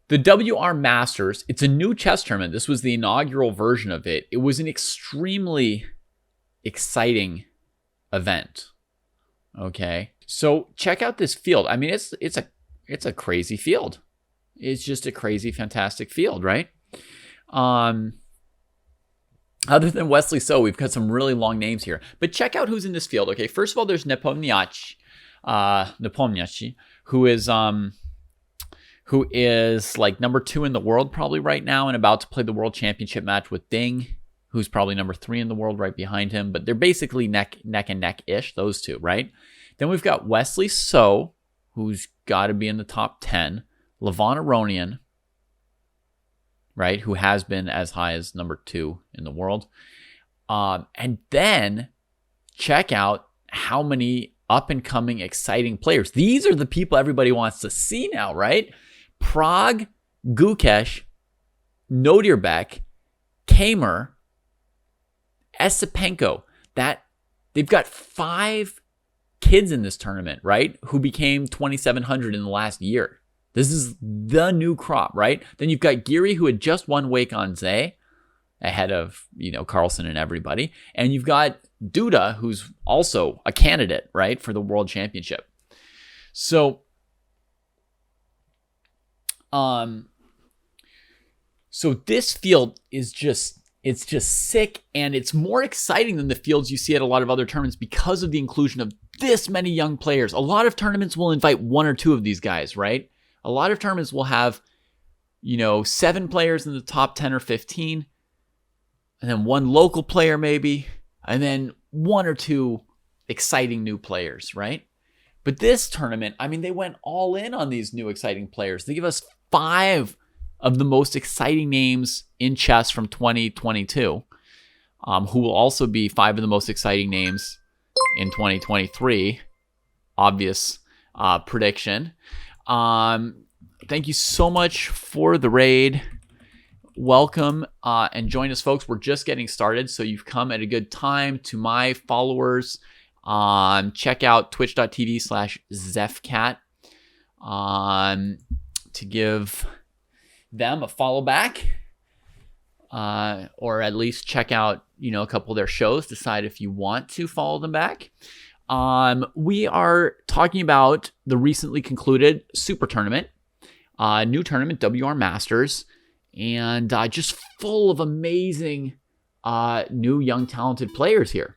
The WR Masters, it's a new chess tournament. This was the inaugural version of it. It was an extremely exciting event. Okay. So check out this field. I mean, it's a crazy field. It's just a crazy, fantastic field, right? Other than Wesley So, we've got some really long names here. But check out who's in this field. Okay, first of all, there's Nepomniachtchi, who is like number 2 in the world probably right now and about to play the World Championship match with Ding, who's probably number 3 in the world right behind him. But they're basically neck and neck-ish, those two, right? Then we've got Wesley So, who's got to be in the top 10. Levon Aronian, right, who has been as high as number 2 in the world. And then check out how many up-and-coming exciting players. These are the people everybody wants to see now, right? Pragg, Gukesh, Nodirbek, Kamer, Esipenko. They've got 5 kids in this tournament, right, who became 2,700 in the last year. This is the new crop, right? Then you've got Geary, who had just won Wake on Zay, ahead of, Carlsen and everybody. And you've got Duda, who's also a candidate, right, for the World Championship. So, this field is it's just sick, and it's more exciting than the fields you see at a lot of other tournaments because of the inclusion of this many young players. A lot of tournaments will invite 1 or 2 of these guys, right? A lot of tournaments will have, 7 players in the top 10 or 15, and then 1 local player maybe, and then 1 or 2 exciting new players, right? But this tournament, I mean, they went all in on these new exciting players. They give us 5 of the most exciting names in chess from 2022, who will also be 5 of the most exciting names in 2023. Obvious prediction. Thank you so much for the raid. Welcome and join us, folks. We're just getting started, so you've come at a good time. To my followers, check out twitch.tv/Zefcat to give them a follow back, or at least check out, a couple of their shows. Decide if you want to follow them back. We are talking about the recently concluded Super Tournament, new tournament, WR Masters, and just full of amazing new, young, talented players here.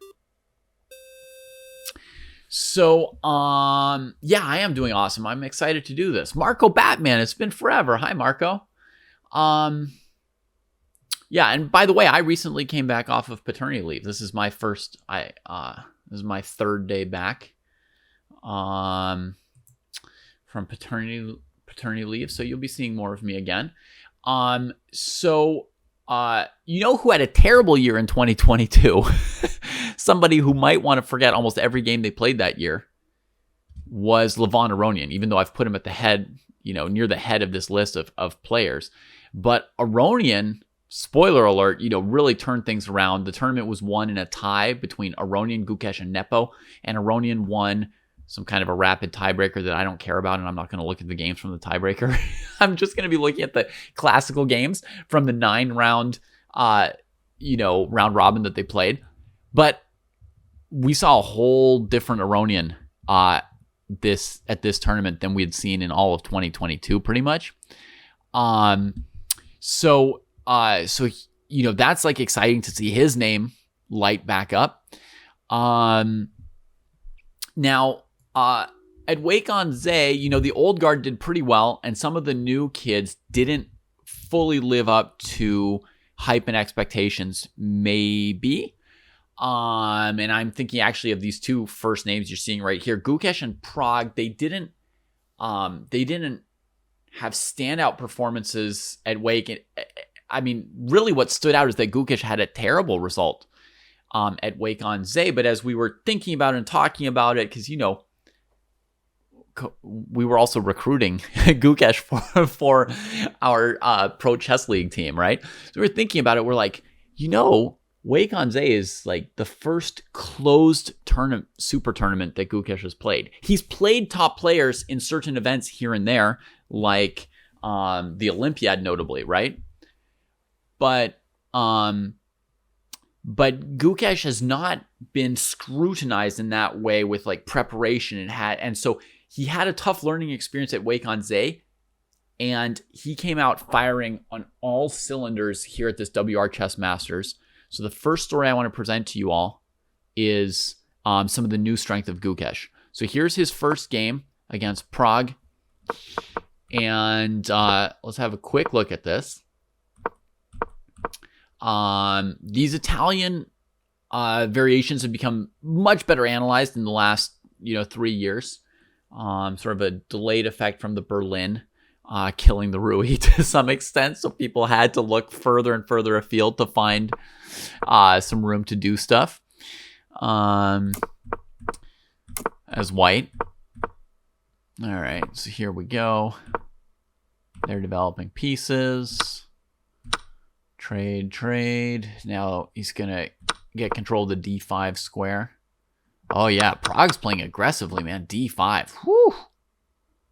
So, yeah, I am doing awesome. I'm excited to do this. Marco Batman, it's been forever. Hi, Marco. Yeah, and by the way, I recently came back off of paternity leave. This is my this is my 3rd day back from paternity leave, so you'll be seeing more of me again. Who had a terrible year in 2022? Somebody who might want to forget almost every game they played that year was Levon Aronian, even though I've put him at the head, near the head of this list of players. But Aronian, spoiler alert, really turned things around. The tournament was won in a tie between Aronian, Gukesh, and Nepo, and Aronian won some kind of a rapid tiebreaker that I don't care about, and I'm not going to look at the games from the tiebreaker. I'm just going to be looking at the classical games from the 9-round, round robin that they played. But we saw a whole different Aronian at this tournament than we had seen in all of 2022, pretty much. So that's like exciting to see his name light back up. Now, at Wake on Zay, the old guard did pretty well, and some of the new kids didn't fully live up to hype and expectations, maybe. And I'm thinking actually of these 2 first names you're seeing right here, Gukesh and Pragg. They didn't have standout performances at Wake. I mean, really what stood out is that Gukesh had a terrible result at Wake on Zay. But as we were thinking about it and talking about it, because, we were also recruiting Gukesh for our Pro Chess League team, right? So we were thinking about it. We're like, Wake on Zay is like the first closed super tournament that Gukesh has played. He's played top players in certain events here and there, like the Olympiad notably, right? But Gukesh has not been scrutinized in that way with like preparation and so he had a tough learning experience at Wake on Zay, and he came out firing on all cylinders here at this WR Chess Masters. So the first story I want to present to you all is some of the new strength of Gukesh. So here's his first game against Prague, and let's have a quick look at this. These Italian variations have become much better analyzed in the last 3 years. Sort of a delayed effect from the Berlin killing the Rui to some extent, so people had to look further and further afield to find some room to do stuff. As white. All right, so here we go. They're developing pieces. Trade. Now he's going to get control of the D5 square. Oh, yeah. Prague's playing aggressively, man. D5. Whew.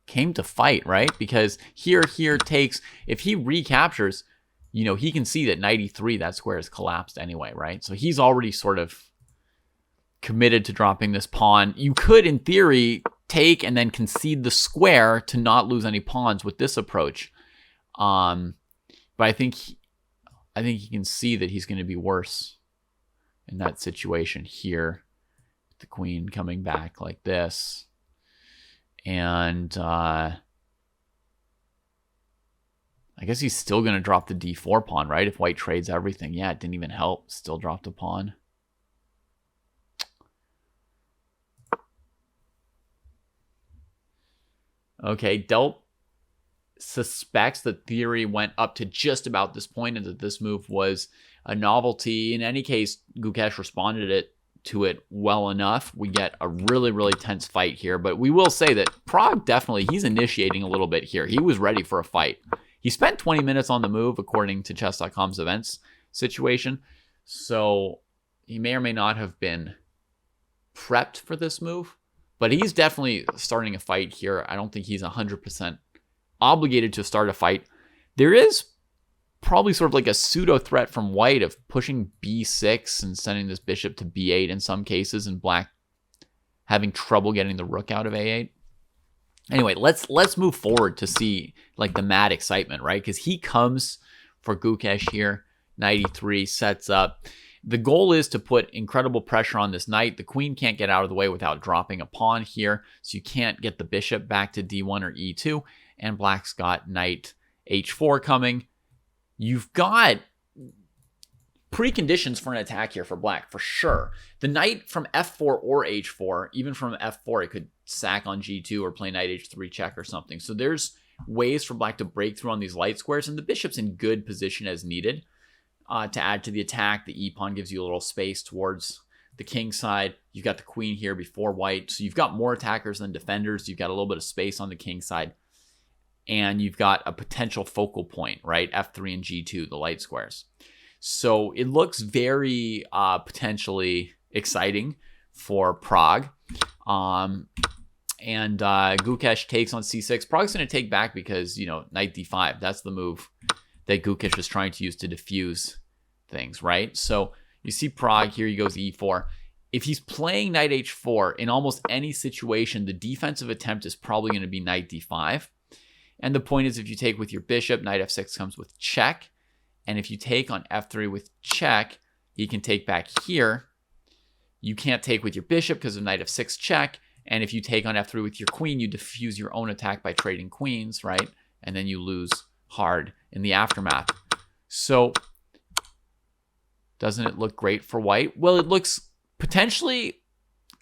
Came to fight, right? Because here takes... If he recaptures, he can see that knight e3, that square is collapsed anyway, right? So he's already sort of committed to dropping this pawn. You could, in theory, take and then concede the square to not lose any pawns with this approach. But I think he can see that he's going to be worse in that situation here. The queen coming back like this. And I guess he's still going to drop the d4 pawn, right? If white trades everything. Yeah, it didn't even help. Still dropped a pawn. Okay, Delp suspects that theory went up to just about this point and that this move was a novelty. In any case, Gukesh responded to it well enough. We get a really, really tense fight here, but we will say that Prague definitely, he's initiating a little bit here. He was ready for a fight. He spent 20 minutes on the move, according to Chess.com's events situation, so he may or may not have been prepped for this move, but he's definitely starting a fight here. I don't think he's 100% obligated to start a fight. There is probably sort of like a pseudo threat from white of pushing b6 and sending this bishop to b8 in some cases, and black having trouble getting the rook out of a8. Anyway, let's move forward to see like the mad excitement, right? Because he comes for Gukesh here. Knight e3 sets up. The goal is to put incredible pressure on this knight. The queen can't get out of the way without dropping a pawn here, so you can't get the bishop back to d1 or e2. And black's got knight h4 coming. You've got preconditions for an attack here for black, for sure. The knight from f4 or h4, even from f4, it could sack on g2 or play knight h3 check or something. So there's ways for black to break through on these light squares, and the bishop's in good position as needed to add to the attack. The e-pawn gives you a little space towards the king side. You've got the queen here before white, so you've got more attackers than defenders. You've got a little bit of space on the king side. And you've got a potential focal point, right? F3 and G2, the light squares. So it looks very potentially exciting for Prague. And Gukesh takes on C6. Prague's going to take back because, knight D5. That's the move that Gukesh was trying to use to diffuse things, right? So you see Prague, here he goes E4. If he's playing knight H4, in almost any situation, the defensive attempt is probably going to be knight D5. And the point is, if you take with your bishop, knight f6 comes with check. And if you take on f3 with check, he can take back here. You can't take with your bishop because of knight f6 check. And if you take on f3 with your queen, you diffuse your own attack by trading queens, right? And then you lose hard in the aftermath. So doesn't it look great for white? Well, it looks potentially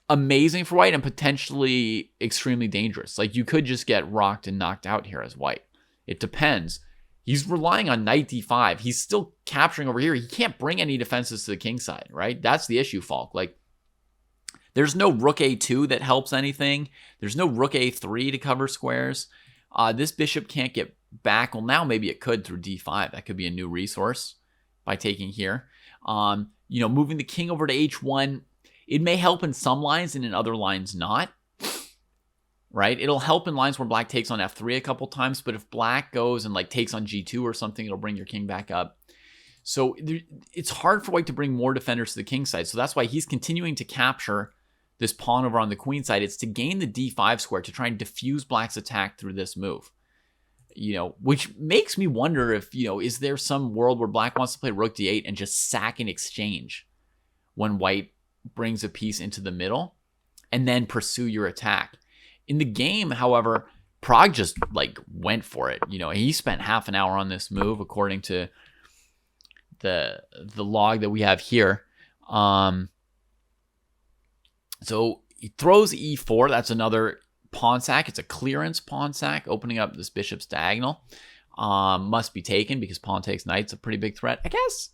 amazing for white and potentially extremely dangerous. Like, you could just get rocked and knocked out here as white. It depends. He's relying on knight d5. He's still capturing over here. He can't bring any defenses to the king side, right? That's the issue, Falk. Like, there's no rook a2 that helps anything. There's no rook a3 to cover squares. This bishop can't get back. Well, now maybe it could through d5. That could be a new resource by taking here. Moving the king over to h1, it may help in some lines and in other lines not, right? It'll help in lines where black takes on f3 a couple times, but if black goes and like takes on g2 or something, it'll bring your king back up. So it's hard for white to bring more defenders to the king side. So that's why he's continuing to capture this pawn over on the queen side. It's to gain the d5 square to try and diffuse black's attack through this move. Which makes me wonder if, is there some world where black wants to play rook d8 and just sack in exchange when white brings a piece into the middle and then pursue your attack. In the game, however, Prague just went for it. He spent half an hour on this move according to the log that we have here. So he throws e4. That's another pawn sack. It's a clearance pawn sack, opening up this bishop's diagonal. Must be taken because pawn takes knight's a pretty big threat. I guess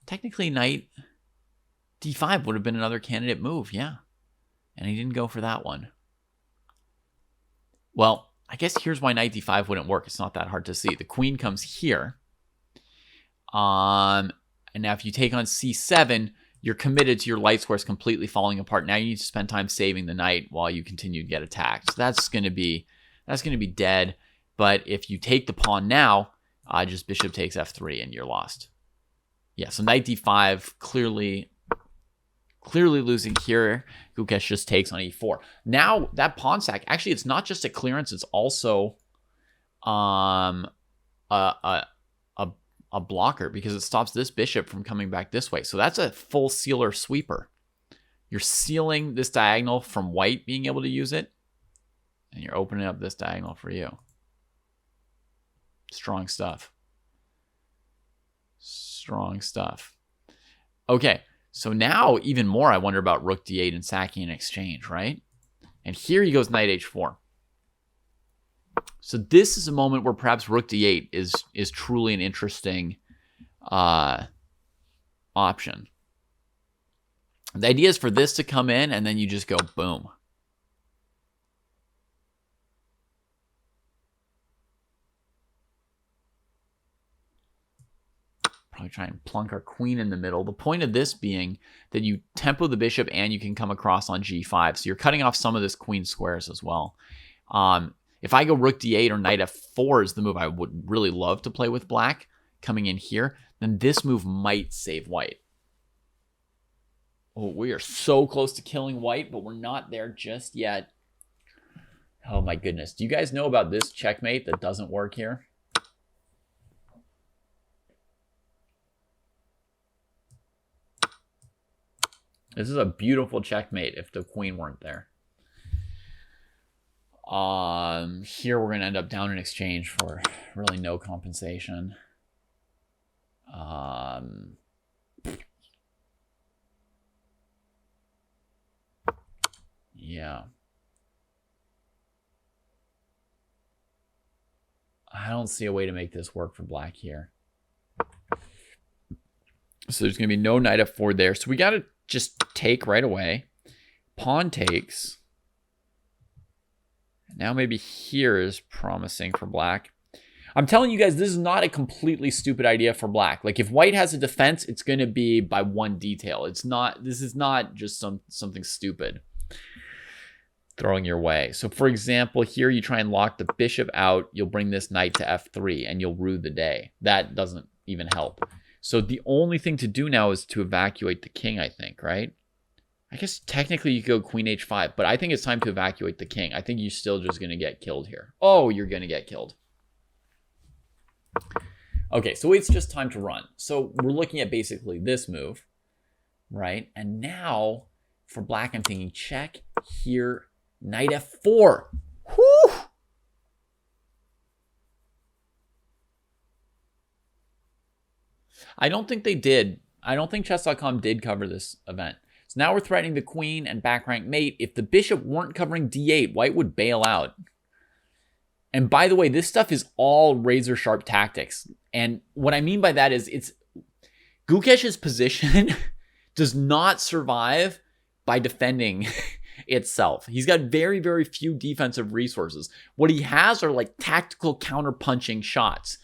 technically knight d5 would have been another candidate move, yeah. And he didn't go for that one. Well, I guess here's why knight d5 wouldn't work. It's not that hard to see. The queen comes here. And now if you take on c7, you're committed to your light squares completely falling apart. Now you need to spend time saving the knight while you continue to get attacked. So that's going to be dead. But if you take the pawn now, just bishop takes f3 and you're lost. Yeah, so knight d5 clearly losing here. Gukesh just takes on e4. Now that pawn sack, actually it's not just a clearance, it's also a blocker because it stops this bishop from coming back this way. So that's a full sealer sweeper. You're sealing this diagonal from white being able to use it, and you're opening up this diagonal for you. Strong stuff. Strong stuff. Okay, so now even more I wonder about rook d8 and sacking in exchange, right? And here he goes knight h4. So this is a moment where perhaps rook d8 is truly an interesting option. The idea is for this to come in and then you just go boom. Probably try and plunk our queen in the middle. The point of this being that you tempo the bishop and you can come across on g5. So you're cutting off some of this queen squares as well. If I go rook d8 or knight f4 is the move I would really love to play with black coming in here, then this move might save white. Oh, we are so close to killing white, but we're not there just yet. Oh my goodness. Do you guys know about this checkmate that doesn't work here? This is a beautiful checkmate if the queen weren't there. Here we're going to end up down in exchange for really no compensation. Yeah. I don't see a way to make this work for black here. So there's going to be no knight f4 there. So we got to just take right away. Pawn takes. Now maybe here is promising for black. I'm telling you guys, this is not a completely stupid idea for black. Like if white has a defense, it's going to be by one detail. It's not. This is not just something stupid throwing your way. So for example, here you try and lock the bishop out. You'll bring this knight to f3 and you'll rue the day. That doesn't even help. So the only thing to do now is to evacuate the king, I think, right? I guess technically you could go queen h5, but I think it's time to evacuate the king. I think you're still just going to get killed here. Oh, you're going to get killed. Okay, so it's just time to run. So we're looking at basically this move, right? And now for black, I'm thinking check here, knight f4. Whew! I don't think they did. I don't think chess.com did cover this event. So now we're threatening the queen and back rank mate. If the bishop weren't covering d8, white would bail out. And by the way, this stuff is all razor sharp tactics. And what I mean by that is Gukesh's position does not survive by defending itself. He's got very, very few defensive resources. What he has are like tactical counter-punching shots.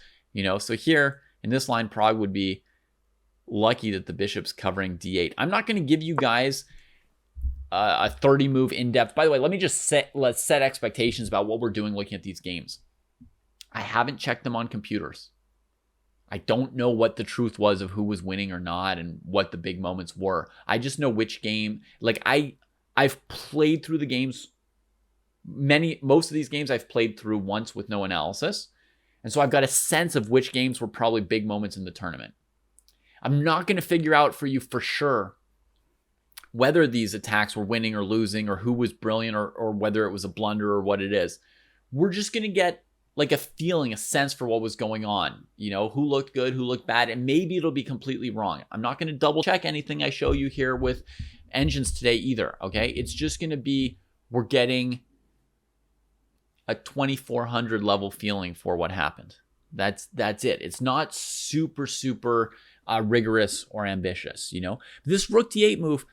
So here in this line, Prague would be lucky that the bishop's covering d8. I'm not going to give you guys a 30 move in depth. By the way, let's set expectations about what we're doing looking at these games. I haven't checked them on computers. I don't know what the truth was of who was winning or not and what the big moments were. I just know which game. Like I've played through the games. Most of these games I've played through once with no analysis. And so I've got a sense of which games were probably big moments in the tournament. I'm not going to figure out for you for sure whether these attacks were winning or losing or who was brilliant or whether it was a blunder or what it is. We're just going to get like a feeling, a sense for what was going on. You know, who looked good, who looked bad, and maybe it'll be completely wrong. I'm not going to double check anything I show you here with engines today either, okay? It's just going to be, we're getting a 2400 level feeling for what happened. That's it. It's not super rigorous or ambitious, you know? This rook d8 move,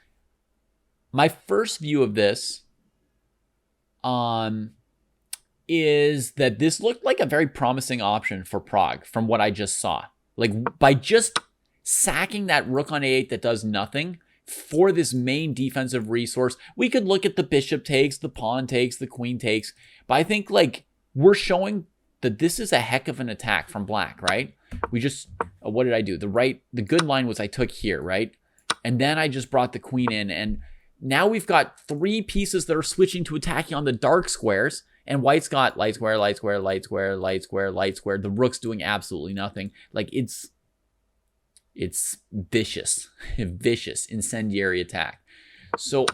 my first view of this is that this looked like a very promising option for Pragg from what I just saw. Like by just sacking that rook on a8 that does nothing for this main defensive resource, we could look at the bishop takes, the pawn takes, the queen takes, but I think like we're showing that this is a heck of an attack from black, right? We just, what did I do? The good line was I took here, right? And then I just brought the queen in, and now we've got 3 pieces that are switching to attacking on the dark squares, and white's got light square, light square, light square, light square, light square. The rook's doing absolutely nothing. Like it's vicious, incendiary attack. So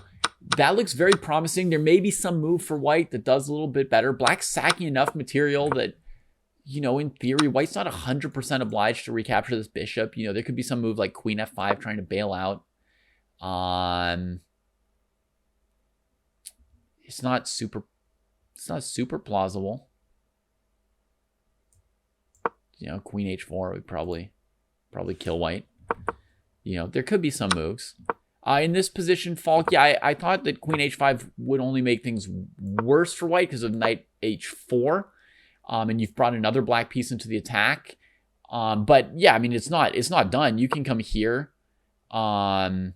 that looks very promising. There may be some move for white that does a little bit better. Black's sacking enough material that, you know, in theory, white's not 100% obliged to recapture this bishop. You know, there could be some move like queen f5 trying to bail out. It's not super plausible. You know, queen h4 would probably kill white. You know, there could be some moves. In this position, Falk, yeah, I thought that queen h5 would only make things worse for white because of knight h4. And you've brought another black piece into the attack. But yeah, I mean, it's not done. You can come here and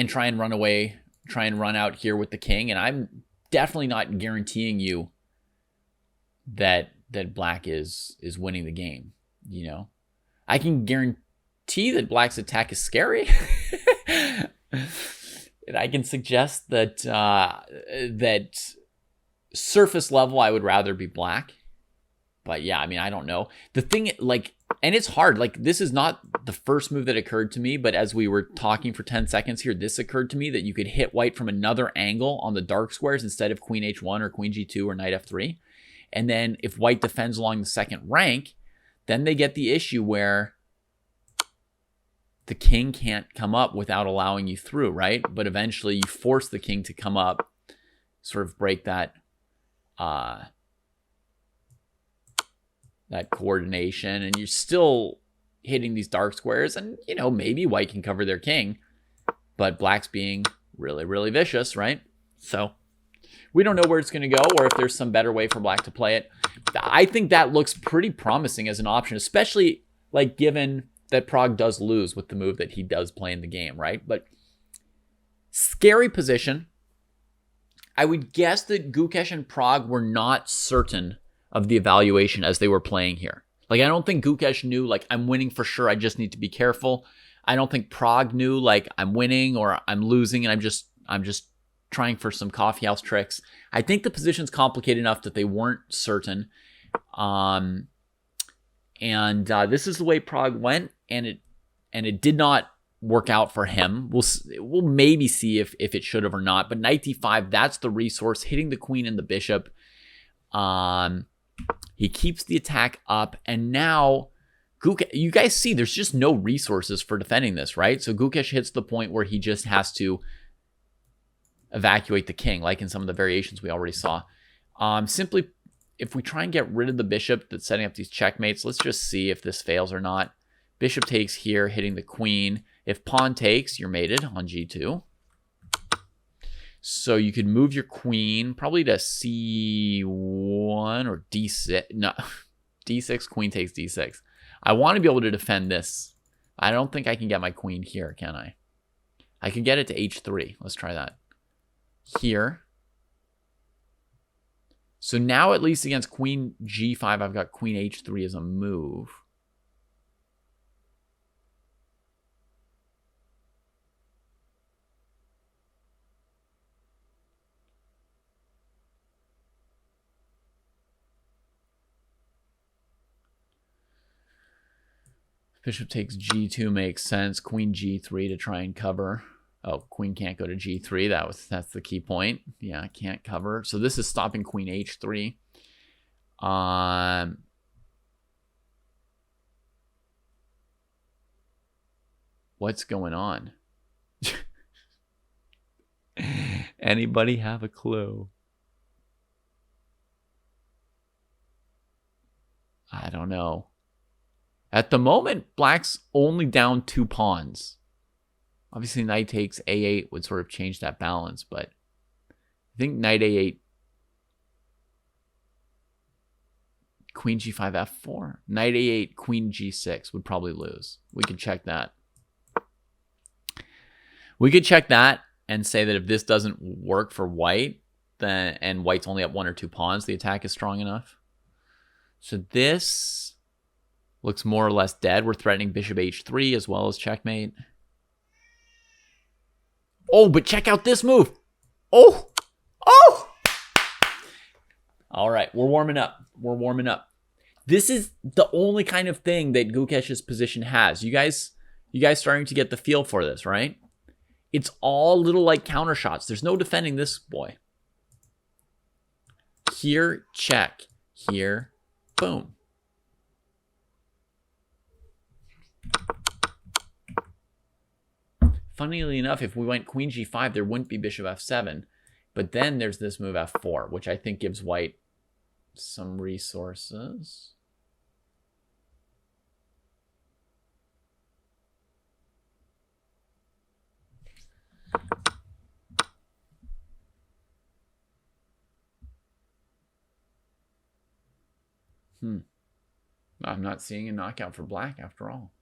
try and run away, try and run out here with the king. And I'm definitely not guaranteeing you that black is winning the game. You know, I can guarantee that black's attack is scary. And I can suggest that that surface level I would rather be black. But yeah, I mean, I don't know. The thing, like, and it's hard. Like, this is not the first move that occurred to me, but as we were talking for 10 seconds here, this occurred to me that you could hit white from another angle on the dark squares instead of queen h1 or queen g2 or knight f3. And then if white defends along the second rank, then they get the issue where the king can't come up without allowing you through, right? But eventually you force the king to come up, sort of break that that coordination, and you're still hitting these dark squares, and you know, maybe white can cover their king, but black's being really vicious, right? So we don't know where it's going to go or if there's some better way for black to play it. I think that looks pretty promising as an option, especially like given that Pragg does lose with the move that he does play in the game, right? But scary position. I would guess that Gukesh and Pragg were not certain of the evaluation as they were playing here. Like, I don't think Gukesh knew, like, I'm winning for sure, I just need to be careful. I don't think Pragg knew, like, I'm winning or I'm losing and I'm just trying for some coffeehouse tricks. I think the position's complicated enough that they weren't certain. This is the way Pragg went, and it did not work out for him. We'll maybe see if it should have or not. But knight d5, that's the resource, hitting the queen and the bishop. He keeps the attack up, and now you guys see there's just no resources for defending this, right? So Gukesh hits the point where he just has to evacuate the king, like in some of the variations we already saw. Simply, if we try and get rid of the bishop that's setting up these checkmates, let's just see if this fails or not. Bishop takes here, hitting the queen. If pawn takes, you're mated on g2. So you could move your queen probably to c1 or d6. No, d6, queen takes d6. I want to be able to defend this. I don't think I can get my queen here, can I? I could get it to h3. Let's try that. Here. So now at least against queen g5, I've got queen h3 as a move. Bishop takes g2 makes sense. Queen g3 to try and cover. Oh, queen can't go to g3. That's the key point. Yeah, can't cover. So this is stopping queen h3. What's going on? Anybody have a clue? I don't know. At the moment, black's only down 2 pawns. Obviously, knight takes a8 would sort of change that balance, but I think knight a8, queen g5, f4. Knight a8, queen g6 would probably lose. We could check that. We could check that and say that if this doesn't work for white, then and white's only up 1 or 2 pawns, the attack is strong enough. So this looks more or less dead. We're threatening bishop h3 as well as checkmate. Oh, but check out this move. Oh! All right, we're warming up. We're warming up. This is the only kind of thing that Gukesh's position has. You guys starting to get the feel for this, right? It's all little like counter shots. There's no defending this boy. Here, check. Here, boom. Funnily enough, if we went queen g5, there wouldn't be bishop f7. But then there's this move f4, which I think gives white some resources. I'm not seeing a knockout for black after all.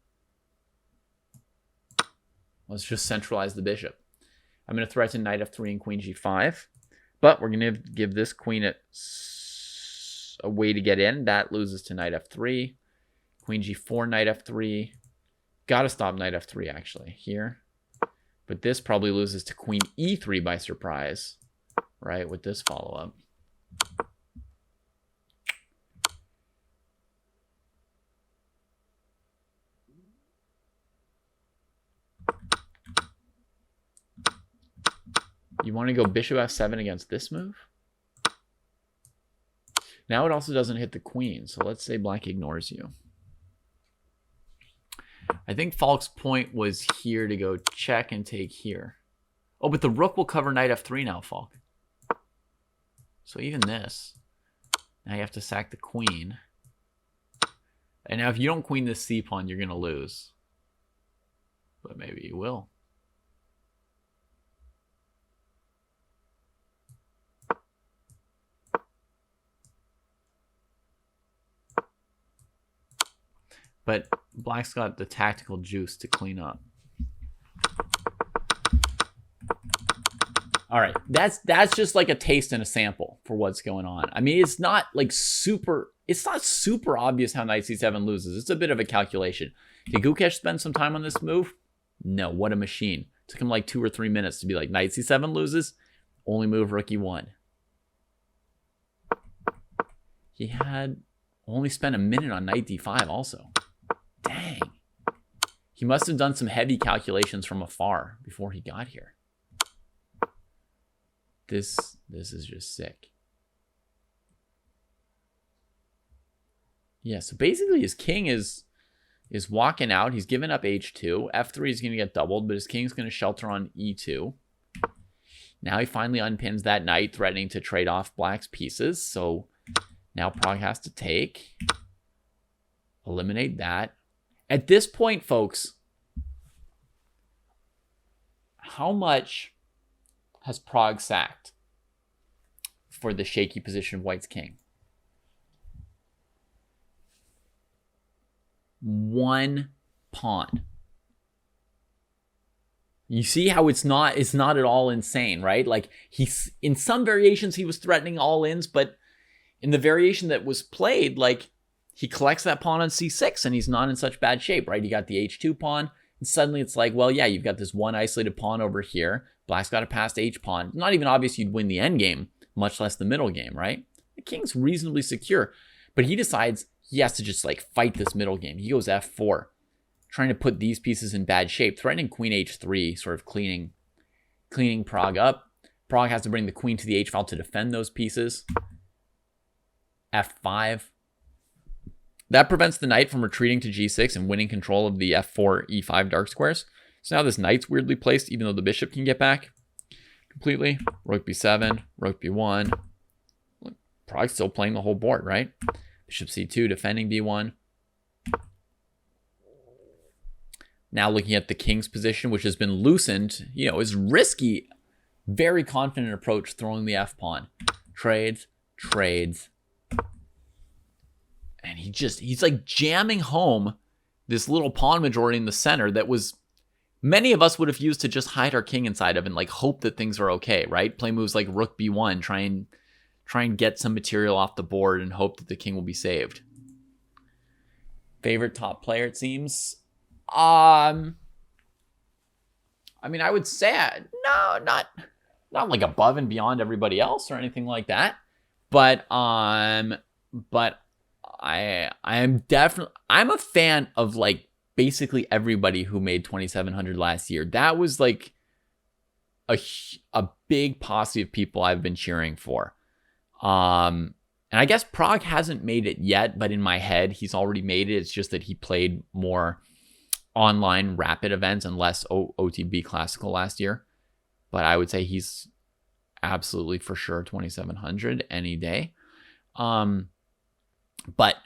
Let's just centralize the bishop. I'm going to threaten knight f3 and queen g5. But we're going to give this queen a way to get in. That loses to knight f3. Queen g4, knight f3. Got to stop knight f3, actually, here. But this probably loses to queen e3 by surprise, right, with this follow-up. You want to go bishop f7 against this move? Now it also doesn't hit the queen, so let's say black ignores you. I think Falk's point was here to go check and take here. Oh, but the rook will cover knight f3 now, Falk. So even this. Now you have to sack the queen. And now if you don't queen this c-pawn, you're going to lose. But maybe you will. But black's got the tactical juice to clean up. All right, that's just like a taste and a sample for what's going on. I mean, it's not like super obvious how knight c7 loses. It's a bit of a calculation. Did Gukesh spend some time on this move? No, what a machine. It took him like 2 or 3 minutes to be like, knight c7 loses, only move rook e1. He had only spent a minute on knight d5 also. Dang. He must have done some heavy calculations from afar before he got here. This is just sick. Yeah, so basically his king is walking out. He's giving up h2. f3 is going to get doubled, but his king's going to shelter on e2. Now he finally unpins that knight, threatening to trade off black's pieces. So now Prague has to take. Eliminate that. At this point, folks, how much has Prague sacked for the shaky position of white's king? 1 pawn. You see how it's not at all insane, right? Like, he's in some variations he was threatening all ins, but in the variation that was played, like, he collects that pawn on c6 and he's not in such bad shape, right? You got the h2 pawn, and suddenly it's like, well, yeah, you've got this one isolated pawn over here. Black's got a passed h pawn. Not even obvious you'd win the endgame, much less the middle game, right? The king's reasonably secure, but he decides he has to just like fight this middle game. He goes f4, trying to put these pieces in bad shape, threatening queen h3, sort of cleaning Pragg up. Pragg has to bring the queen to the h file to defend those pieces. f5. That prevents the knight from retreating to g6 and winning control of the f4, e5 dark squares. So now this knight's weirdly placed, even though the bishop can get back completely. Rook b7, rook b1. Pragg's still playing the whole board, right? Bishop c2, defending b1. Now looking at the king's position, which has been loosened, you know, is risky. Very confident approach, throwing the f pawn. Trades. And he's like jamming home this little pawn majority in the center that was, many of us would have used to just hide our king inside of and like hope that things are okay, right? Play moves like rook b1, try and get some material off the board and hope that the king will be saved. Favorite top player, it seems. I mean, I would say no, not like above and beyond everybody else or anything like that, but I'm a fan of like basically everybody who made 2,700 last year. That was like a big posse of people I've been cheering for. And I guess Pragg hasn't made it yet, but in my head, he's already made it. It's just that he played more online rapid events and less OTB classical last year. But I would say he's absolutely for sure 2,700 any day. But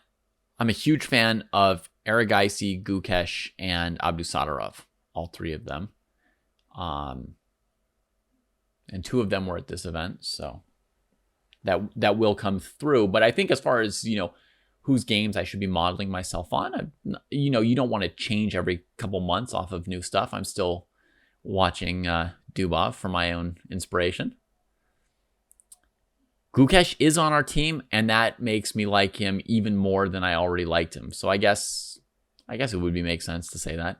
I'm a huge fan of Erigaisi, Gukesh, and Abdusatorov, all three of them. And two of them were at this event, so that will come through. But I think as far as, you know, whose games I should be modeling myself on, you know, you don't want to change every couple months off of new stuff. I'm still watching Dubov for my own inspiration. Gukesh is on our team, and that makes me like him even more than I already liked him. So I guess it would make sense to say that.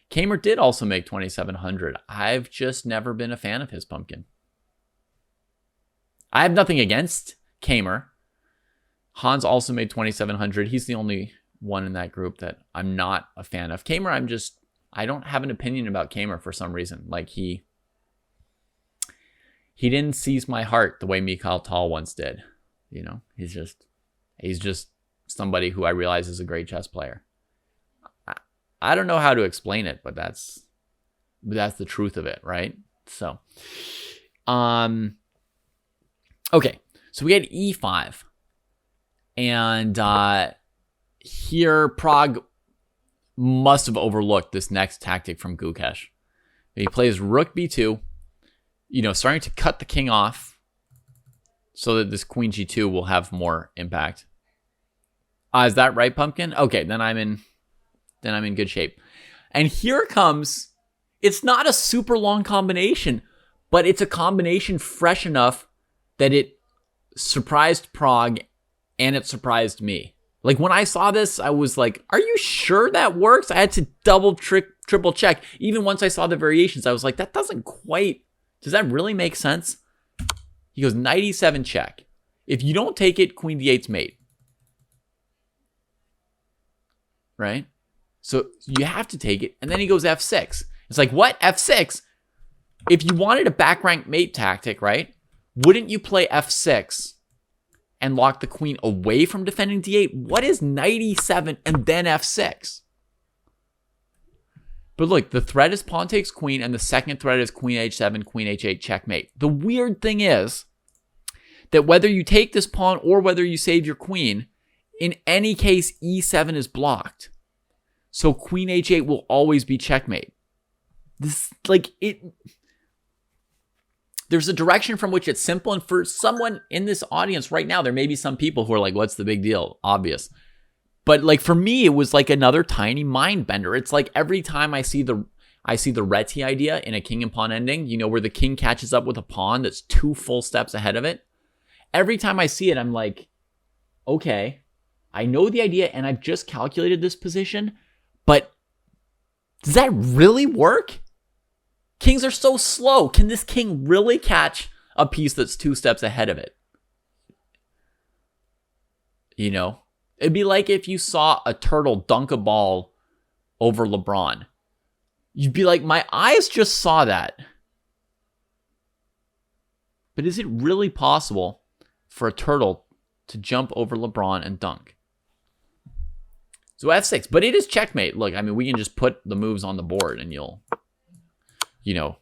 Kamer did also make 2,700. I've just never been a fan of his, Pumpkin. I have nothing against Kamer. Hans also made 2,700. He's the only one in that group that I'm not a fan of. Kamer, I don't have an opinion about Kamer for some reason. Like he didn't seize my heart the way Mikhail Tal once did. You know, he's just somebody who I realize is a great chess player. I don't know how to explain it, but that's the truth of it, right? So, okay. So we had e5. And here Pragg must have overlooked this next tactic from Gukesh. He plays rook b2, you know, starting to cut the king off so that this queen g2 will have more impact. Is that right, Pumpkin? Okay, then I'm in good shape. And here comes, it's not a super long combination, but it's a combination fresh enough that it surprised Pragg and it surprised me. Like when I saw this, I was like, are you sure that works? I had to triple check. Even once I saw the variations, I was like, that doesn't quite, does that really make sense? He goes knight e7 check. If you don't take it, queen d8's mate. Right? So you have to take it. And then he goes f6. It's like, what? F6? If you wanted a back rank mate tactic, right? Wouldn't you play f6 and lock the queen away from defending d8? What is knight e7 and then f6? But look, the threat is pawn takes queen, and the second threat is queen h7, queen h8, checkmate. The weird thing is that whether you take this pawn or whether you save your queen, in any case, e7 is blocked. So queen h8 will always be checkmate. This, like, it... There's a direction from which it's simple, and for someone in this audience right now, there may be some people who are like, what's the big deal? Obvious. But like for me, it was like another tiny mind bender. It's like every time I I see the Reti idea in a king and pawn ending, you know, where the king catches up with a pawn that's 2 full steps ahead of it. Every time I see it, I'm like, okay, I know the idea and I've just calculated this position, but does that really work? Kings are so slow. Can this king really catch a piece that's 2 steps ahead of it? You know, it'd be like if you saw a turtle dunk a ball over LeBron. You'd be like, my eyes just saw that. But is it really possible for a turtle to jump over LeBron and dunk? So f6, but it is checkmate. Look, I mean, we can just put the moves on the board and you'll, you know,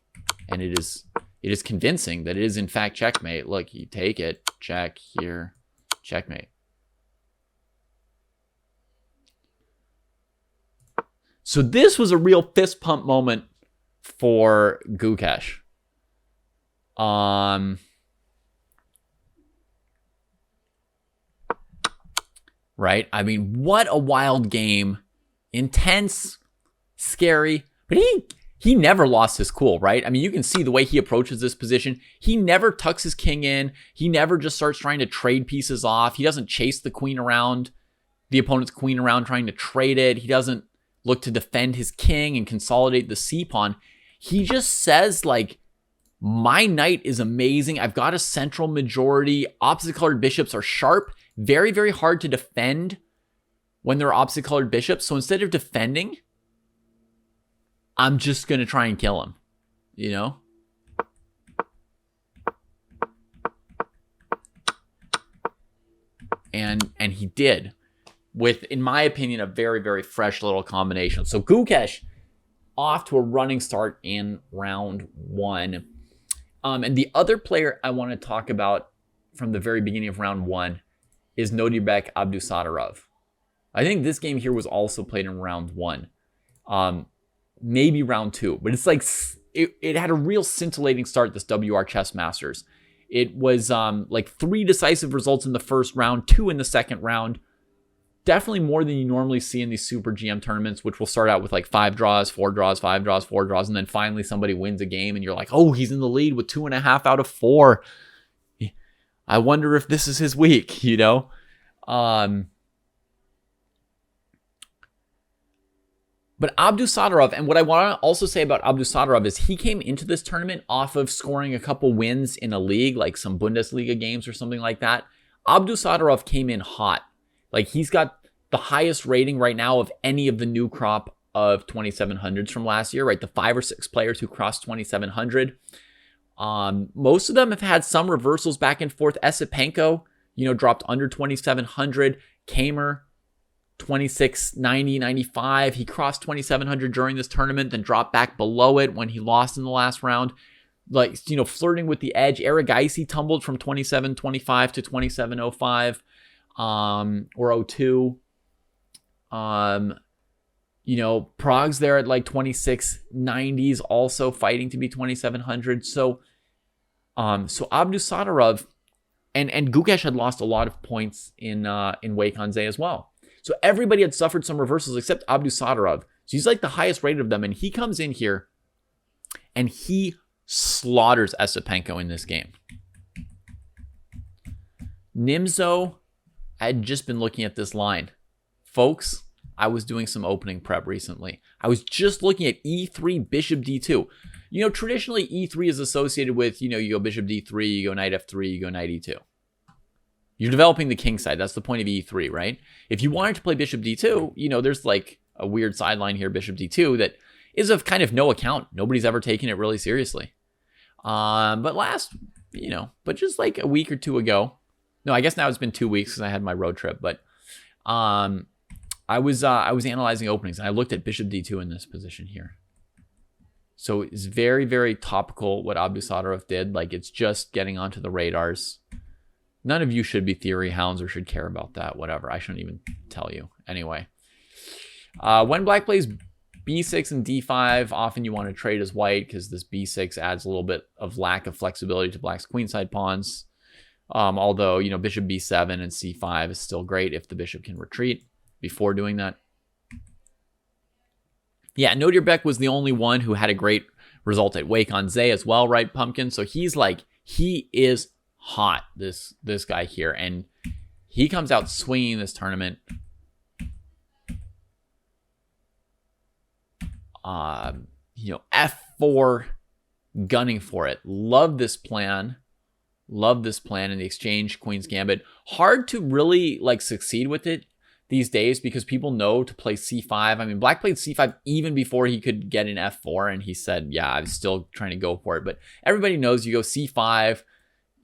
and it is convincing that it is in fact checkmate. Look, you take it, check here, checkmate. So this was a real fist pump moment for Gukesh. Right? I mean, what a wild game. Intense, scary, but he never lost his cool, right? I mean, you can see the way he approaches this position. He never tucks his king in. He never just starts trying to trade pieces off. He doesn't chase the queen around, the opponent's queen around trying to trade it. He doesn't look to defend his king and consolidate the c-pawn. He just says, like, my knight is amazing. I've got a central majority. Opposite colored bishops are sharp. Very, very hard to defend when there are opposite colored bishops. So instead of defending, I'm just going to try and kill him, you know? And he did with, in my opinion, a very, very fresh little combination. So Gukesh off to a running start in round 1. And the other player I want to talk about from the very beginning of round 1 is Nodirbek Abdusatorov. I think this game here was also played in round 1. Maybe round 2. But it's like, it had a real scintillating start, this WR Chess Masters. It was like 3 decisive results in the first round, 2 in the second round. Definitely more than you normally see in these Super GM tournaments, which will start out with like 5 draws, 4 draws, 5 draws, 4 draws, and then finally somebody wins a game and you're like, oh, he's in the lead with 2.5 out of 4. I wonder if this is his week, you know? But Abdusatorov, and what I want to also say about Abdusatorov is he came into this tournament off of scoring a couple wins in a league, like some Bundesliga games or something like that. Abdusatorov came in hot. Like, he's got the highest rating right now of any of the new crop of 2700s from last year, right? The 5 or 6 players who crossed 2700. Most of them have had some reversals back and forth. Esipenko, you know, dropped under 2700. Kamer, 2690, 95. He crossed 2700 during this tournament, then dropped back below it when he lost in the last round. Like, you know, flirting with the edge. Erigaisi tumbled from 2725 to 2705 or 02. You know, Prague's there at like 2690s, also fighting to be 2700. So Abdusatorov and Gukesh had lost a lot of points in Wei Kanze as well. So everybody had suffered some reversals except Abdusatorov. So he's like the highest rated of them, and he comes in here and he slaughters Esipenko in this game. Nimzo, I had just been looking at this line. Folks, I was doing some opening prep recently. I was just looking at e3, bishop d2. You know, traditionally e3 is associated with, you know, you go bishop d3, you go knight f3, you go knight e2. You're developing the king side. That's the point of e3, right? If you wanted to play bishop d2, you know, there's like a weird sideline here, bishop d2, that is of kind of no account. Nobody's ever taken it really seriously. But just like a week or two ago, no, I guess now it's been 2 weeks because I had my road trip, but I was analyzing openings and I looked at bishop d2 in this position here. So it's very, very topical what Abdusatorov did. Like, it's just getting onto the radars. None of you should be theory hounds or should care about that. Whatever. I shouldn't even tell you. Anyway. When black plays b6 and d5, often you want to trade as white because this b6 adds a little bit of lack of flexibility to black's queenside pawns. Although, you know, bishop b7 and c5 is still great if the bishop can retreat before doing that. Yeah, Nodirbek was the only one who had a great result at Wake on Zay as well, right, Pumpkin? So he is hot, this guy here, and he comes out swinging this tournament. F4, gunning for it. Love this plan in the exchange, Queen's Gambit. Hard to really succeed with it these days because people know to play c5. I mean, Black played c5 even before he could get an f4, and he said, yeah, I'm still trying to go for it. But everybody knows you go c5,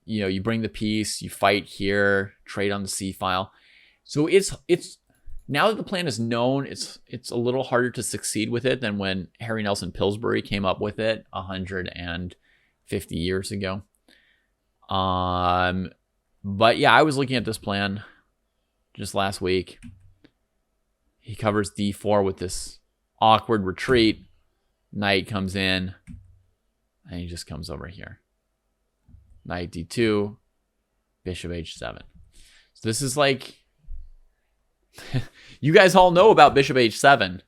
you bring the piece, you fight here, trade on the c file. So it's now that the plan is known, it's a little harder to succeed with it than when Harry Nelson Pillsbury came up with it 150 years ago. But yeah, I was looking at this plan just last week. He covers d4 with this awkward retreat. Knight comes in, and he just comes over here. Knight d2, bishop h7. So this is you guys all know about bishop h7,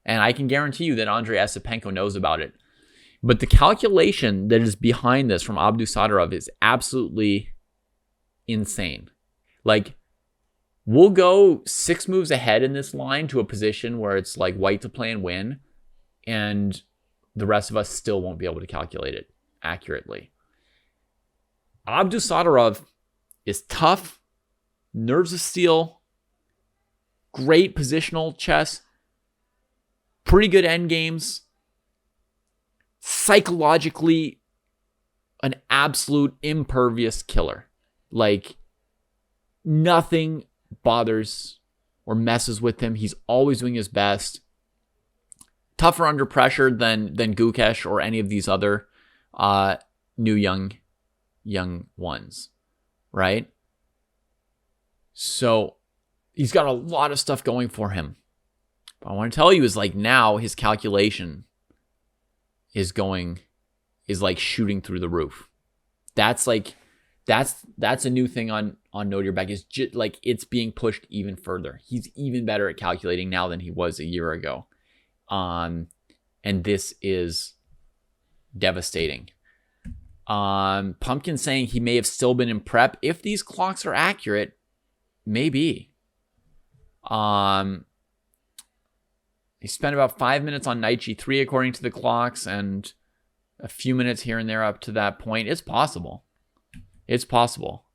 and I can guarantee you that Andrei Esipenko knows about it. But the calculation that is behind this from Abdusadarov is absolutely insane. We'll go 6 moves ahead in this line to a position where it's white to play and win, and the rest of us still won't be able to calculate it accurately. Abdusadarov is tough, nerves of steel, great positional chess, pretty good endgames, psychologically an absolute impervious killer. Nothing bothers or messes with him. He's always doing his best. Tougher under pressure than Gukesh or any of these other new young ones, right? So he's got a lot of stuff going for him. But I want to tell you is now his calculation is shooting through the roof. That's a new thing on Nodirbek, is just it's being pushed even further. He's even better at calculating now than he was a year ago. And this is devastating. Pumpkin saying he may have still been in prep. If these clocks are accurate, maybe. He spent about 5 minutes on knight g3 according to the clocks, and a few minutes here and there up to that point. It's possible. It's possible.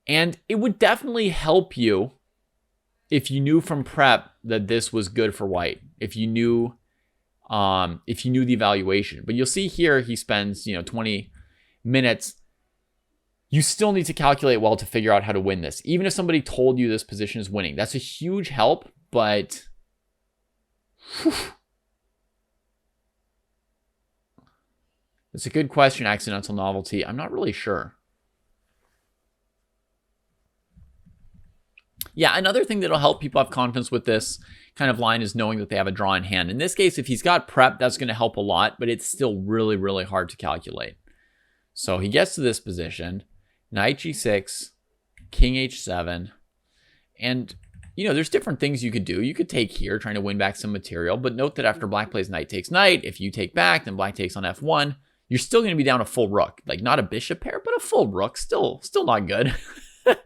And it would definitely help you if you knew from prep that this was good for white. If you knew the evaluation. But you'll see here he spends 20 minutes. You still need to calculate well to figure out how to win this. Even if somebody told you this position is winning, that's a huge help, but it's a good question, Accidental Novelty. I'm not really sure. Yeah, another thing that'll help people have confidence with this kind of line is knowing that they have a draw in hand. In this case, if he's got prep, that's going to help a lot, but it's still really, really hard to calculate. So he gets to this position, knight g6, king h7, and there's different things you could do. You could take here, trying to win back some material, but note that after black plays knight takes knight, if you take back, then black takes on f1, you're still going to be down a full rook. Not a bishop pair, but a full rook. Still not good.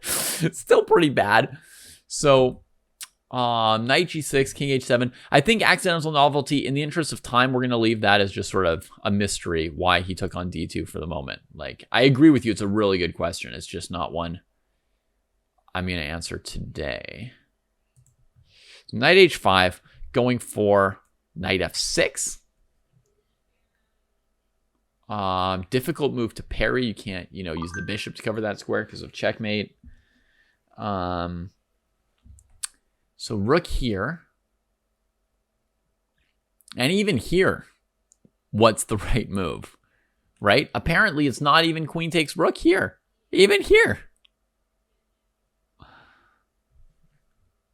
Still pretty bad. So knight g6, king h7. I think Accidental Novelty, in the interest of time, we're going to leave that as just sort of a mystery why he took on d2 for the moment. I agree with you. It's a really good question. It's just not one I'm going to answer today. So knight h5, going for knight f6. Difficult move to parry. You can't, use the bishop to cover that square because of checkmate. So rook here. And even here, what's the right move? Right? Apparently, it's not even queen takes rook here. Even here.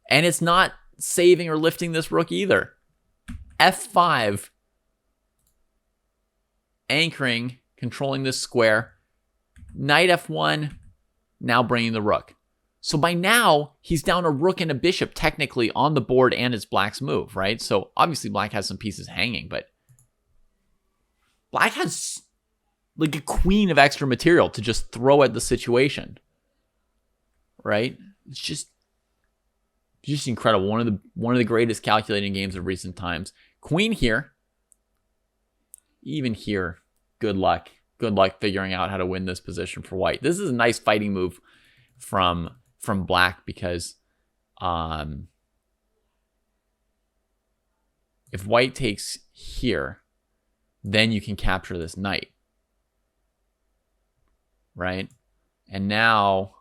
And it's not saving or lifting this rook either. f5. Anchoring, controlling this square. Knight f1, now bringing the rook. So by now, he's down a rook and a bishop technically on the board, and it's black's move, right? So obviously black has some pieces hanging, but black has like a queen of extra material to just throw at the situation, right? It's just incredible. One of the greatest calculating games of recent times. Queen here. Even here, good luck. Good luck figuring out how to win this position for white. This is a nice fighting move from black because if white takes here, then you can capture this knight, right? And now,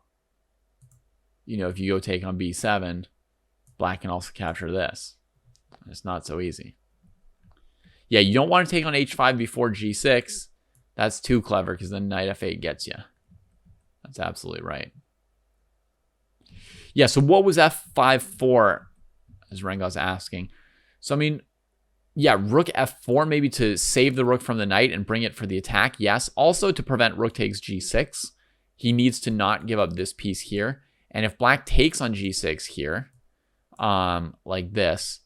if you go take on b7, black can also capture this. It's not so easy. Yeah, you don't want to take on h5 before g6. That's too clever because then knight f8 gets you. That's absolutely right. Yeah, so what was f5 for, as Renga's asking? So, I mean, yeah, rook f4 maybe to save the rook from the knight and bring it for the attack, yes. Also to prevent rook takes g6. He needs to not give up this piece here. And if black takes on g6 here, like this,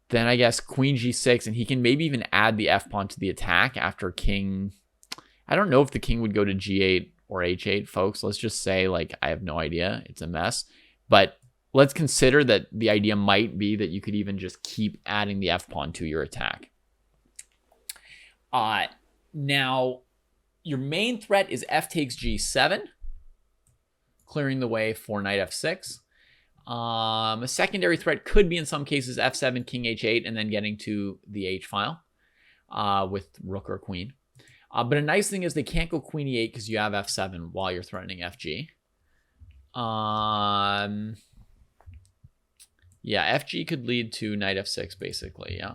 then I guess queen g6, and he can maybe even add the f-pawn to the attack after king. I don't know if the king would go to g8 or h8, folks. Let's just say, like, I have no idea. It's a mess. But let's consider that the idea might be that you could even just keep adding the f-pawn to your attack. Now, your main threat is f takes g7, clearing the way for knight f6. A secondary threat could be in some cases f7, king h8, and then getting to the h file with rook or queen. But a nice thing is they can't go queen e8 because you have f7 while you're threatening fg. Yeah, fg could lead to knight f6 basically, yeah.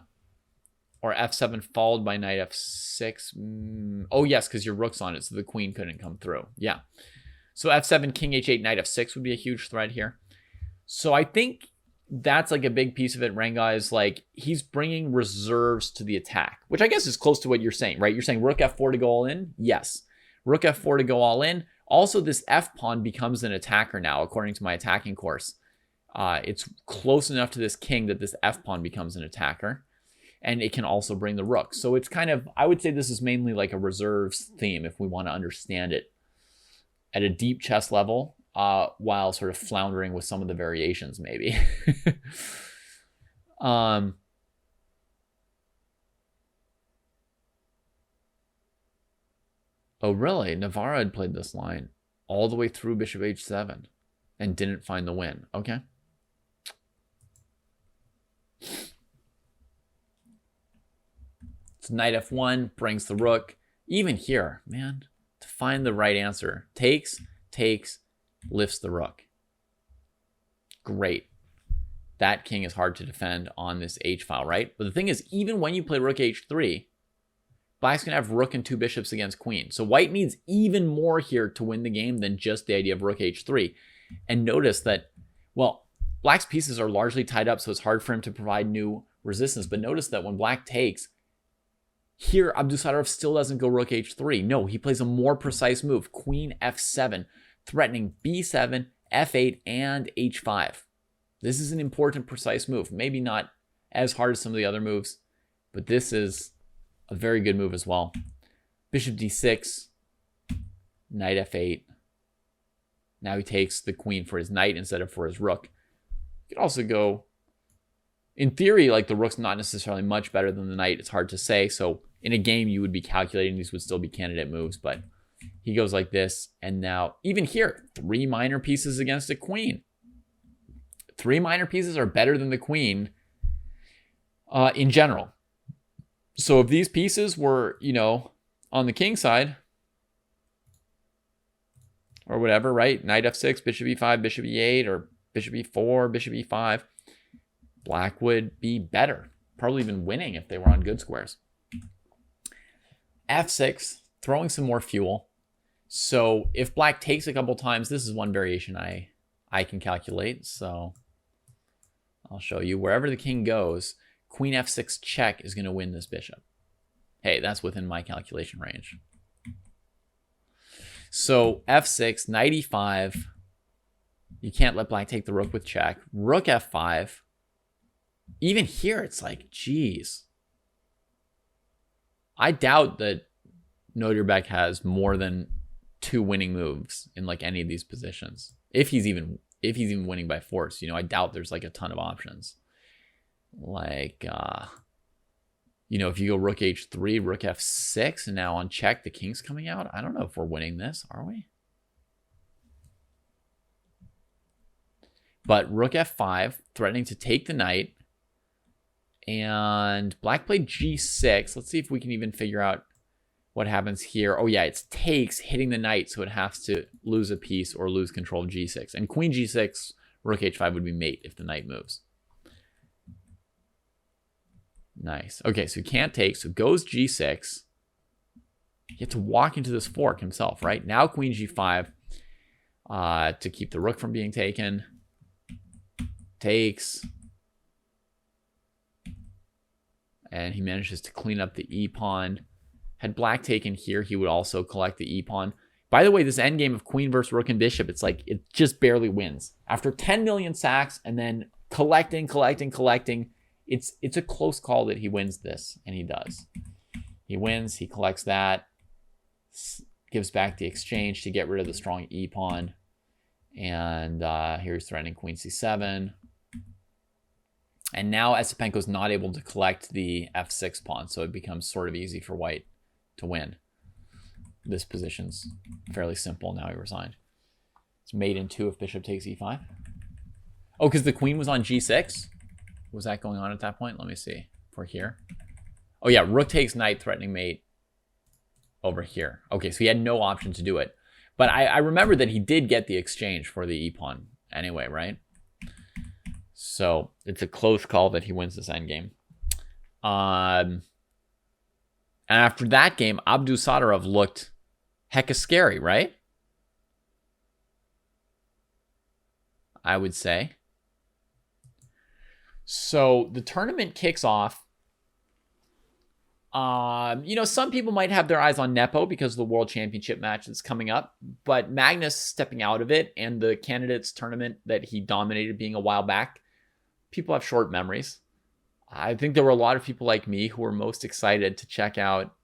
Or f7 followed by knight f6. Oh yes, because your rook's on it, so the queen couldn't come through. Yeah. So f7, king h8, knight f6 would be a huge threat here. So I think that's like a big piece of it. Renga is like, he's bringing reserves to the attack, which I guess is close to what you're saying, right? You're saying rook f4 to go all in? Yes. Rook f4 to go all in. Also, this f-pawn becomes an attacker now, according to my attacking course. It's close enough to this king that this f-pawn becomes an attacker. And it can also bring the rook. So it's kind of, I would say this is mainly like a reserves theme if we want to understand it at a deep chess level, while sort of floundering with some of the variations maybe. Oh, really? Navarra had played this line all the way through bishop h7 and didn't find the win. Okay. So knight f1 brings the rook. Even here, man, to find the right answer. Takes, lifts the rook. Great. That king is hard to defend on this h file, right? But the thing is, even when you play rook h3, black's going to have rook and two bishops against queen. So white needs even more here to win the game than just the idea of rook h3. And notice that, well, black's pieces are largely tied up, so it's hard for him to provide new resistance. But notice that when black takes, here Abdusattorov still doesn't go rook h3. No, he plays a more precise move, queen f7, threatening b7, f8, and h5. This is an important, precise move. Maybe not as hard as some of the other moves, but this is a very good move as well. Bishop d6, knight f8. Now he takes the queen for his knight instead of for his rook. You could also go, in theory, like the rook's not necessarily much better than the knight. It's hard to say. So in a game, you would be calculating these would still be candidate moves, but he goes like this. And now, even here, 3 minor pieces against a queen. 3 minor pieces are better than the queen in general. So if these pieces were, on the king side, or whatever, right? Knight f6, bishop e5, bishop e8, or bishop e4, bishop e5, black would be better. Probably even winning if they were on good squares. f6, throwing some more fuel. So if black takes a couple times, this is one variation I can calculate. So I'll show you. Wherever the king goes, queen f6 check is going to win this bishop. Hey, that's within my calculation range. So f6, knight e5, You can't let black take the rook with check. Rook f5. Even here, it's like, geez. I doubt that Noderbek has more than 2 winning moves in like any of these positions. If he's even winning by force, I doubt there's like a ton of options. Like, if you go rook h3, rook f6, and now on check, the king's coming out. I don't know if we're winning this, are we? But rook f5, threatening to take the knight. And black played g6. Let's see if we can even figure out what happens here. Oh, yeah, it takes, hitting the knight, so it has to lose a piece or lose control of g6. And queen g6, rook h5 would be mate if the knight moves. Nice. Okay, so he can't take, so goes g6. You have to walk into this fork himself, right? Now queen g5 to keep the rook from being taken. Takes. And he manages to clean up the e-pawn. Had black taken here, he would also collect the e-pawn. By the way, this endgame of queen versus rook and bishop, it's like it just barely wins. After 10 million sacks and then collecting, it's a close call that he wins this, and he does. He wins, he collects that, gives back the exchange to get rid of the strong e-pawn. And here he's threatening queen c7. And now Esipenko's not able to collect the f6 pawn, so it becomes sort of easy for white to win. This position's fairly simple. Now he resigned. It's mate in 2 if bishop takes e5. Oh, because the queen was on g6? Was that going on at that point? Let me see. For here. Oh, yeah. Rook takes knight, threatening mate over here. Okay, so he had no option to do it. But I remember that he did get the exchange for the e-pawn anyway, right? So it's a close call that he wins this endgame. And after that game, Abdusattorov looked hecka scary, right? I would say. So the tournament kicks off. Some people might have their eyes on Nepo because of the World Championship match that's coming up. But Magnus stepping out of it and the candidates tournament that he dominated being a while back, people have short memories. I think there were a lot of people like me who were most excited to check out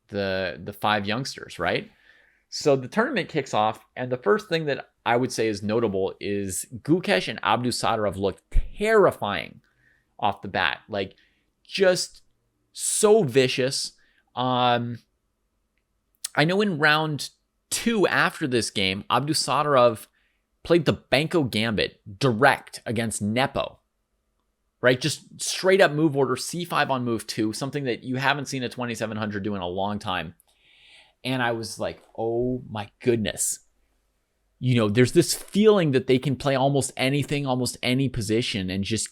the 5 youngsters, right? So the tournament kicks off, and the first thing that I would say is notable is Gukesh and Abdusattorov looked terrifying off the bat. Like, just so vicious. I know in round 2 after this game, Abdusattorov played the Banco Gambit direct against Nepo. Right? Just straight up move order, c5 on move 2, something that you haven't seen a 2700 do in a long time. And I was like, oh my goodness. There's this feeling that they can play almost anything, almost any position, and just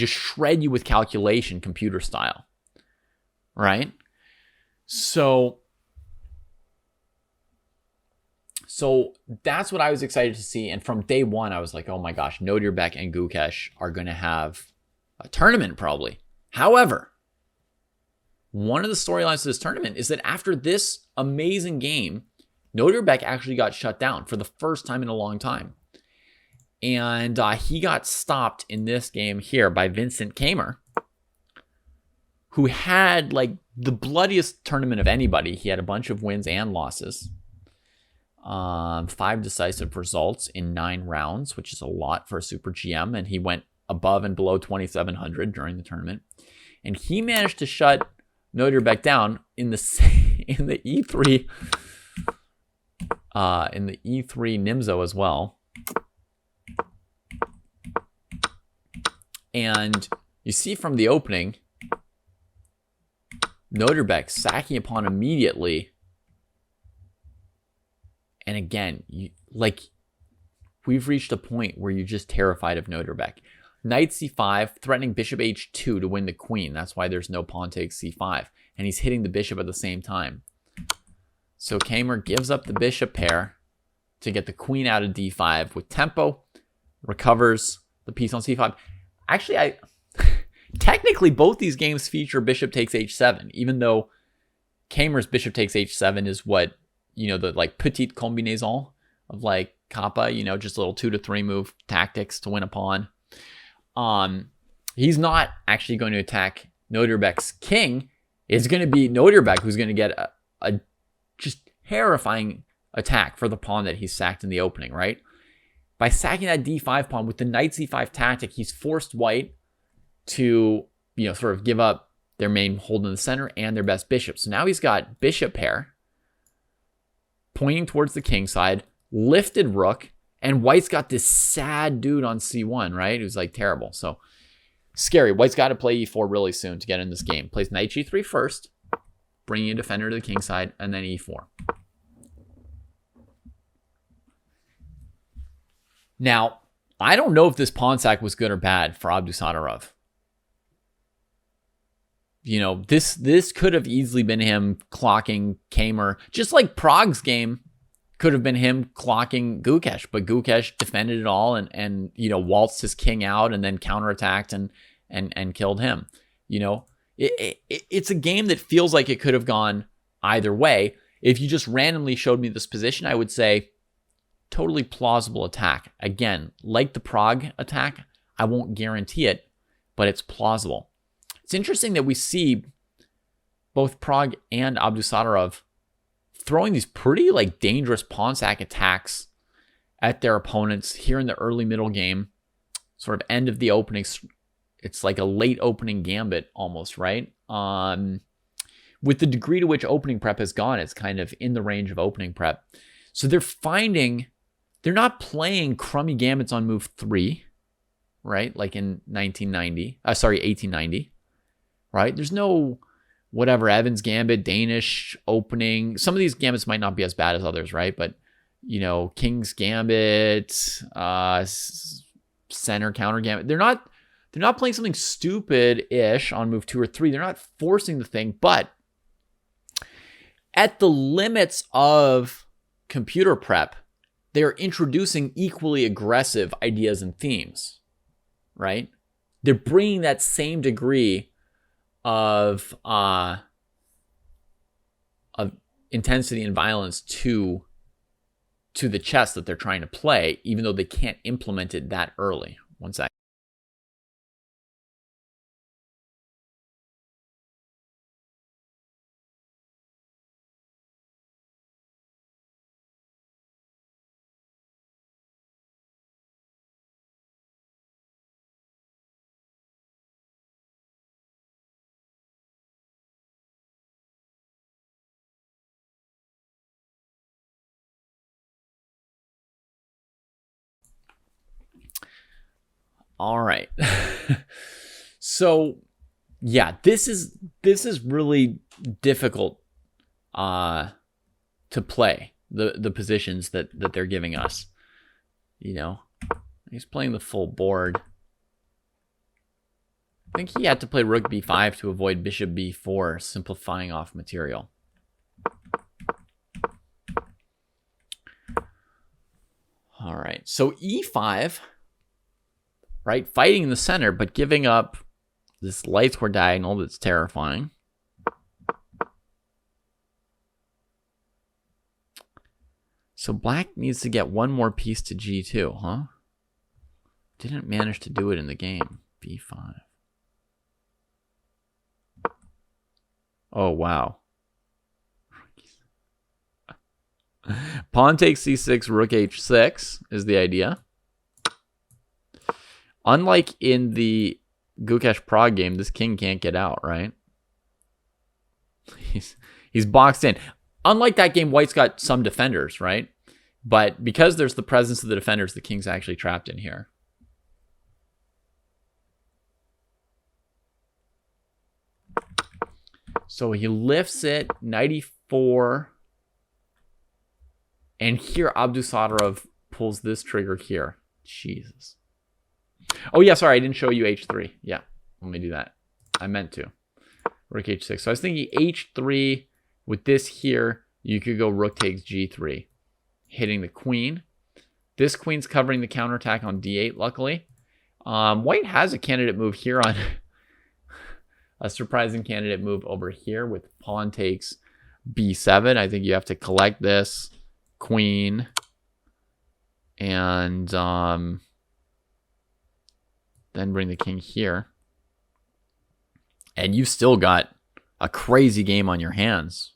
shred you with calculation, computer style. Right? So that's what I was excited to see. And from day one, I was like, oh my gosh, Nodirbek and Gukesh are going to have a tournament probably. However, one of the storylines of this tournament is that after this amazing game, Nodirbek actually got shut down for the first time in a long time. And he got stopped in this game here by Vincent Kamer, who had like the bloodiest tournament of anybody. He had a bunch of wins and losses. 5 decisive results in 9 rounds, which is a lot for a super GM. And he went above and below 2,700 during the tournament. And he managed to shut Nodirbek down in the E3 Nimzo as well. And you see from the opening, Nodirbek sacking upon immediately. And again, we've reached a point where you're just terrified of Nodirbek. Knight c5, threatening bishop h2 to win the queen. That's why there's no pawn takes c5. And he's hitting the bishop at the same time. So Kamer gives up the bishop pair to get the queen out of d5 with tempo. Recovers the piece on c5. Actually, technically both these games feature bishop takes h7, even though Kamer's bishop takes h7 is what, the like petite combinaison of like kappa, you know, just little 2 to 3 move tactics to win a pawn. He's not actually going to attack Noderbek's king. It's going to be Noderbek who's going to get a just terrifying attack for the pawn that he's sacked in the opening, right? By sacking that d5 pawn with the knight c5 tactic, he's forced white to, you know, sort of give up their main hold in the center and their best bishop. So now he's got bishop pair pointing towards the king side, lifted rook, and white's got this sad dude on c1, right? Who's like terrible. So scary. White's got to play e4 really soon to get in this game. Plays knight g3 first, bringing a defender to the king side, and then e4. Now, I don't know if this pawn sack was good or bad for Abdusattorov. You know, this could have easily been him clocking Kamer, just like Prague's game could have been him clocking Gukesh, but Gukesh defended it all and you know, waltzed his king out and then counterattacked and killed him. You know, it's a game that feels like it could have gone either way. If you just randomly showed me this position, I would say totally plausible attack. Again, like the Prague attack, I won't guarantee it, but it's plausible. It's interesting that we see both Prague and Abdusattorov throwing these pretty like dangerous pawn sack attacks at their opponents here in the early middle game, sort of end of the opening. It's like a late opening gambit almost, right? With the degree to which opening prep has gone, it's kind of in the range of opening prep. So they're not playing crummy gambits on move 3, right? Like in 1890, right? There's no whatever Evans Gambit, Danish opening. Some of these gambits might not be as bad as others, right? But, you know, King's Gambit, center counter gambit. They're not playing something stupid-ish on move 2 or 3. They're not forcing the thing, but at the limits of computer prep, they're introducing equally aggressive ideas and themes, right? They're bringing that same degree of intensity and violence to the chess that they're trying to play, even though they can't implement it that early. One sec. All right. So, yeah, this is really difficult to play the positions that they're giving us. You know, he's playing the full board. I think he had to play rook b5 to avoid bishop b4, simplifying off material. All right, so e5. Right, fighting in the center, but giving up this light square diagonal that's terrifying. So black needs to get one more piece to g2, huh? Didn't manage to do it in the game. b5. Oh, wow. Pawn takes c6, rook h6 is the idea. Unlike in the Gukesh Prague game, this king can't get out, right? He's boxed in. Unlike that game, white's got some defenders, right? But because there's the presence of the defenders, the king's actually trapped in here. So he lifts it, knight e4. And here Abdusattorov pulls this trigger here. Jesus. Oh, yeah, sorry, I didn't show you h3. Yeah, let me do that. I meant to. Rook h6. So I was thinking h3 with this here. You could go rook takes g3, hitting the queen. This queen's covering the counterattack on d8, luckily. White has a candidate move here on a surprising candidate move over here with pawn takes b7. I think you have to collect this. Queen. And then bring the king here. And you've still got a crazy game on your hands,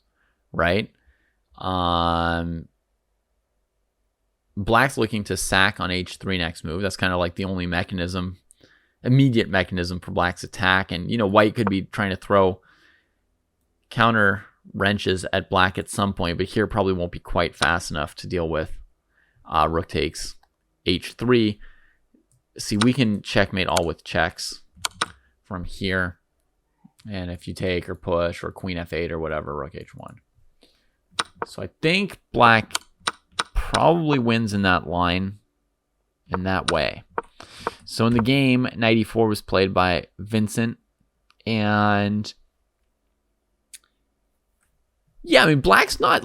right? Black's looking to sack on h3 next move. That's kind of like the only mechanism, immediate mechanism for Black's attack. And, White could be trying to throw counter wrenches at Black at some point, but here probably won't be quite fast enough to deal with. Rook takes h3. See, we can checkmate all with checks from here. And if you take or push or queen f8 or whatever, rook h1. So I think Black probably wins in that line in that way. So in the game, knight e4 was played by Vincent. And yeah, I mean, Black's not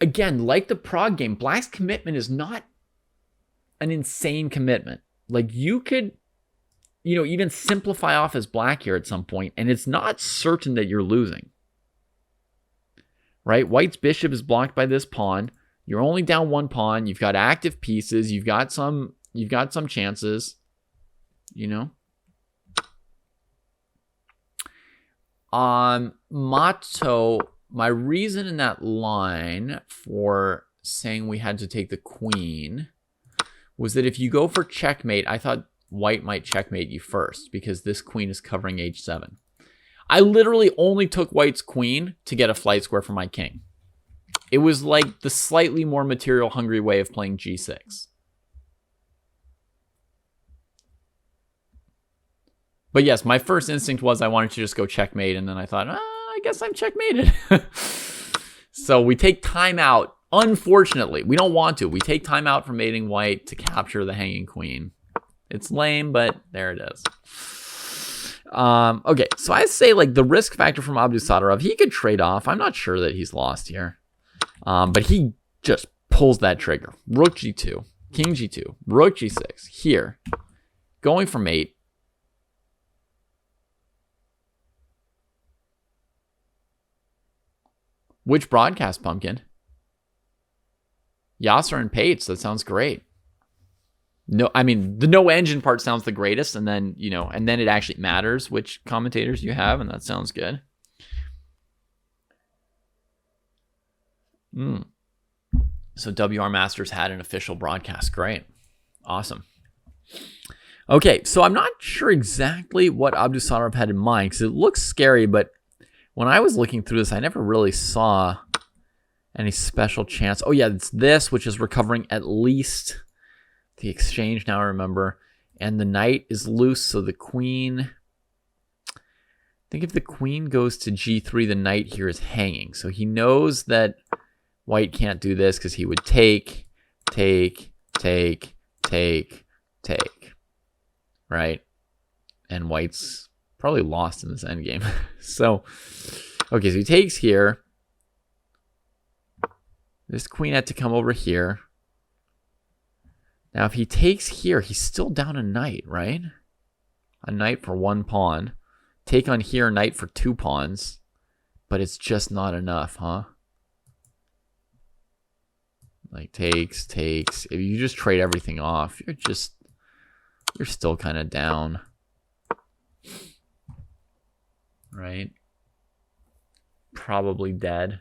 again, like the Prague game, Black's commitment is not an insane commitment. You could, even simplify off as Black here at some point, and it's not certain that you're losing. Right? White's bishop is blocked by this pawn. You're only down one pawn. You've got active pieces. You've got some chances. Mato, my reason in that line for saying we had to take the queen was that if you go for checkmate, I thought White might checkmate you first because this queen is covering h7. I literally only took White's queen to get a flight square for my king. It was like the slightly more material hungry way of playing g6. But yes, my first instinct was I wanted to just go checkmate, and then I thought, I guess I'm checkmated. So we take time out. Unfortunately, we don't want to. We take time out from mating White to capture the hanging queen. It's lame, but there it is. Okay, so I say the risk factor from Abdusattorov, he could trade off. I'm not sure that he's lost here. But he just pulls that trigger. Rook g2, king g2, rook g6. Here, going for mate. Which broadcast, Pumpkin? Yasser and Pates, that sounds great. No, I mean, the no engine part sounds the greatest, and then, and then it actually matters which commentators you have, and that sounds good. So WR Masters had an official broadcast. Great. Awesome. Okay, so I'm not sure exactly what Abdusattorov had in mind, because it looks scary, but when I was looking through this, I never really saw any special chance. Oh yeah, it's this, which is recovering at least the exchange, now I remember. And the knight is loose, so the queen... I think if the queen goes to g3, the knight here is hanging. So he knows that White can't do this because he would take, right? And White's probably lost in this endgame. So, okay, so he takes here. This queen had to come over here. Now, if he takes here, he's still down a knight, right? A knight for one pawn. Take on here, knight for two pawns. But it's just not enough, huh? Takes. If you just trade everything off, you're still kind of down. Right? Probably dead.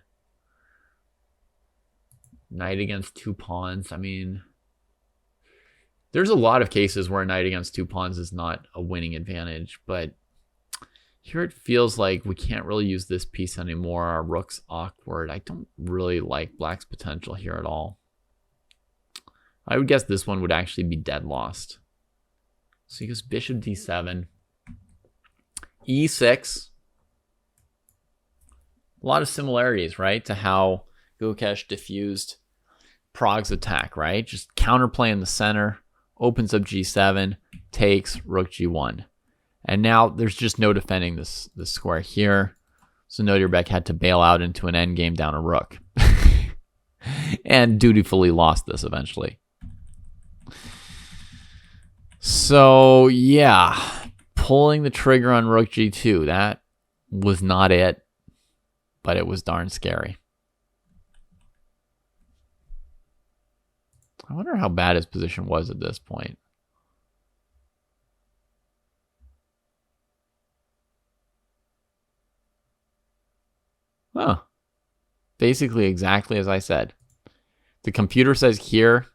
Knight against two pawns. I mean, there's a lot of cases where a knight against two pawns is not a winning advantage, but here it feels like we can't really use this piece anymore. Our rook's awkward. I don't really like Black's potential here at all. I would guess this one would actually be dead lost. So he goes bishop d7. e6. A lot of similarities, right, to how Gukesh diffused Prague's attack, right? Just counterplay in the center, opens up g7, takes, rook g1. And now there's just no defending this square here. So Nodirbek had to bail out into an endgame down a rook. And dutifully lost this eventually. So, yeah. Pulling the trigger on rook g2. That was not it. But it was darn scary. I wonder how bad his position was at this point. Huh. Basically exactly as I said. The computer says here.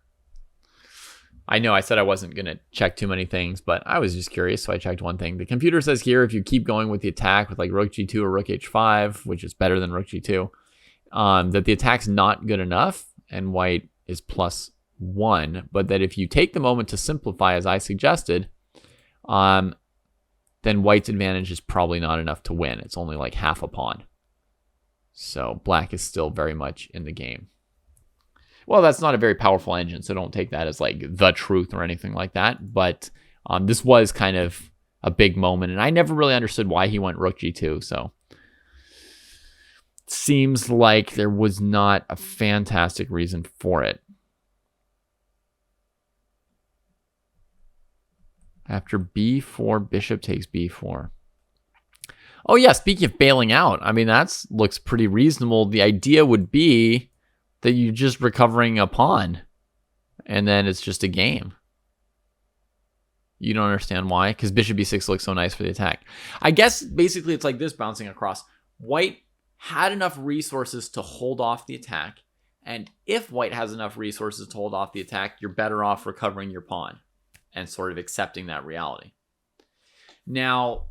I know I said I wasn't going to check too many things, but I was just curious, so I checked one thing. The computer says here, if you keep going with the attack with like rook g2 or rook h5, which is better than rook g2, that the attack's not good enough, and white is +1, but that if you take the moment to simplify, as I suggested, then white's advantage is probably not enough to win. It's only like half a pawn. So black is still very much in the game. Well, that's not a very powerful engine, so don't take that as like the truth or anything like that. But this was kind of a big moment, and I never really understood why he went rook g2. So it seems like there was not a fantastic reason for it. After b4, bishop takes b4. Oh yeah, speaking of bailing out, I mean, that looks pretty reasonable. The idea would be that you're just recovering a pawn, and then it's just a game. You don't understand why? Because bishop b6 looks so nice for the attack. I guess basically it's like this bouncing across. White had enough resources to hold off the attack, and if white has enough resources to hold off the attack, you're better off recovering your pawn and sort of accepting that reality. Now,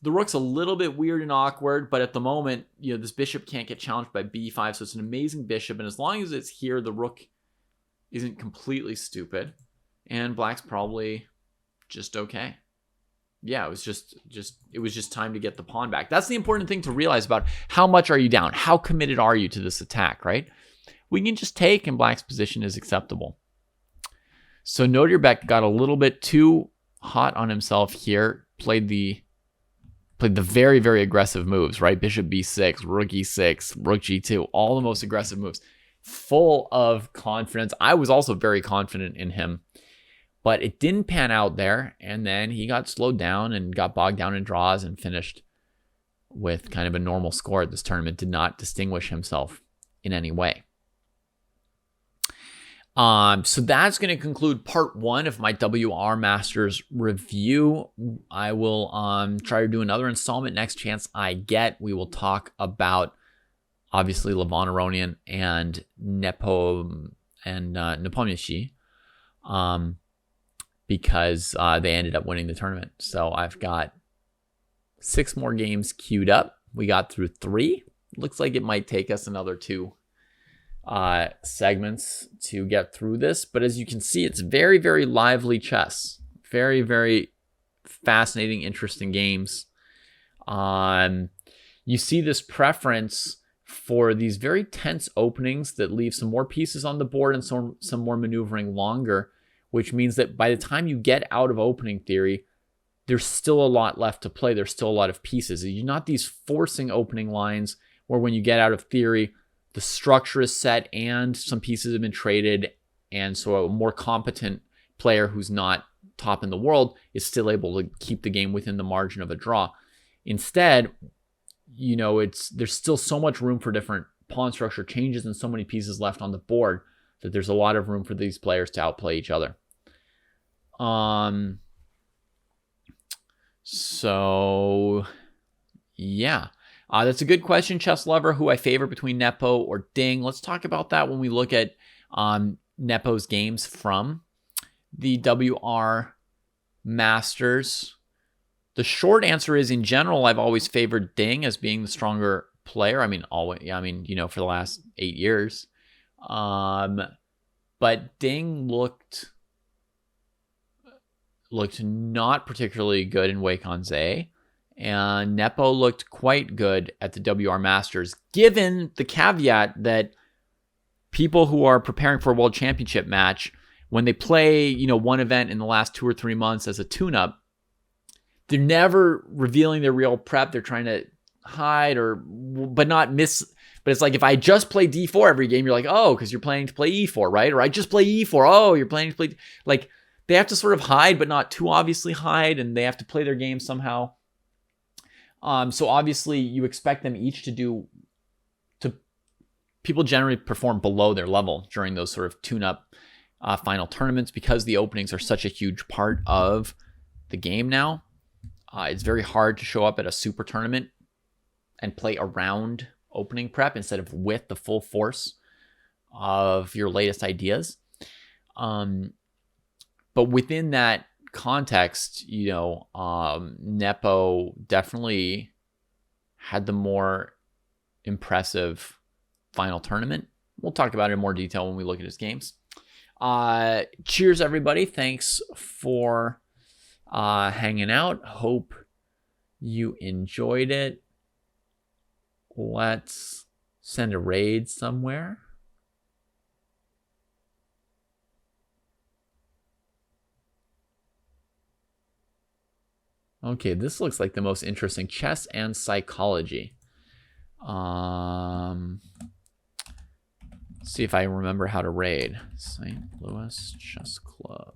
the rook's a little bit weird and awkward, but at the moment, you know, this bishop can't get challenged by b5, so it's an amazing bishop, and as long as it's here, the rook isn't completely stupid, and black's probably just okay. Yeah, it was just time to get the pawn back. That's the important thing to realize about how much are you down? How committed are you to this attack, right? We can just take, and black's position is acceptable. So Nodierbeck got a little bit too hot on himself here, played the very, very aggressive moves, right? Bishop b6, rook e6, rook g2, all the most aggressive moves. Full of confidence. I was also very confident in him, but it didn't pan out there. And then he got slowed down and got bogged down in draws and finished with kind of a normal score at this tournament. Did not distinguish himself in any way. So that's going to conclude part 1 of my WR Masters review. I will try to do another installment next chance I get. We will talk about obviously Levon Aronian and Nepomniachtchi, because they ended up winning the tournament. So I've got 6 more games queued up. We got through 3. Looks like it might take us another 2 segments to get through this, but as you can see, it's very, very lively chess. Very, very fascinating, interesting games. You see this preference for these very tense openings that leave some more pieces on the board and some more maneuvering longer, which means that by the time you get out of opening theory, there's still a lot left to play. There's still a lot of pieces. You're not these forcing opening lines where when you get out of theory, the structure is set and some pieces have been traded, and so a more competent player who's not top in the world is still able to keep the game within the margin of a draw. Instead, you know, there's still so much room for different pawn structure changes and so many pieces left on the board that there's a lot of room for these players to outplay each other. So yeah. That's a good question, Chess Lover, who I favor between Nepo or Ding. Let's talk about that when we look at Nepo's games from the WR Masters. The short answer is, in general, I've always favored Ding as being the stronger player. I mean, always. Yeah, I mean, you know, for the last 8 years. But Ding looked not particularly good in Weikonze. And Nepo looked quite good at the WR Masters, given the caveat that people who are preparing for a world championship match, when they play, you know, one event in the last 2 or 3 months as a tune-up, they're never revealing their real prep. They're trying to hide but it's like, if I just play D4 every game, you're like, oh, because you're planning to play E4, right? Or I just play E4. Oh, you're planning to play, like, they have to sort of hide, but not too obviously hide, and they have to play their game somehow. So obviously you expect them each to people generally perform below their level during those sort of tune-up final tournaments because the openings are such a huge part of the game now. It's very hard to show up at a super tournament and play around opening prep instead of with the full force of your latest ideas. But within that context, Nepo definitely had the more impressive final tournament. We'll talk about it in more detail when we look at his games. Cheers, everybody. Thanks for hanging out. Hope you enjoyed it. Let's send a raid somewhere. Okay, this looks like the most interesting. Chess and psychology. See if I remember how to raid. St. Louis Chess Club.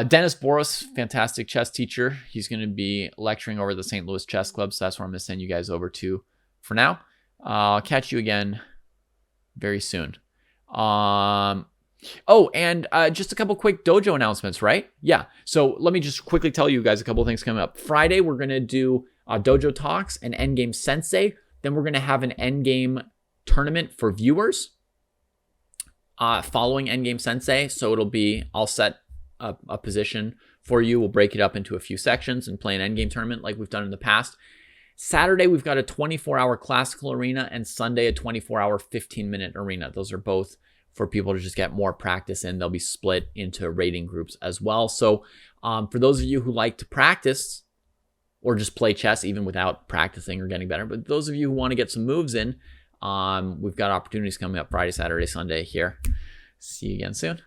Dennis Boros, fantastic chess teacher. He's going to be lecturing over the St. Louis Chess Club, so that's where I'm going to send you guys over to for now. I'll catch you again very soon. Just a couple quick dojo announcements, right? Yeah. So let me just quickly tell you guys a couple of things coming up. Friday, we're going to do dojo talks and endgame sensei. Then we're going to have an endgame tournament for viewers following endgame sensei. So I'll set a position for you. We'll break it up into a few sections and play an endgame tournament like we've done in the past. Saturday, we've got a 24-hour classical arena, and Sunday, a 24-hour 15-minute arena. Those are both for people to just get more practice in. They'll be split into rating groups as well. So for those of you who like to practice or just play chess even without practicing or getting better, but those of you who want to get some moves in, we've got opportunities coming up Friday, Saturday, Sunday here. See you again soon.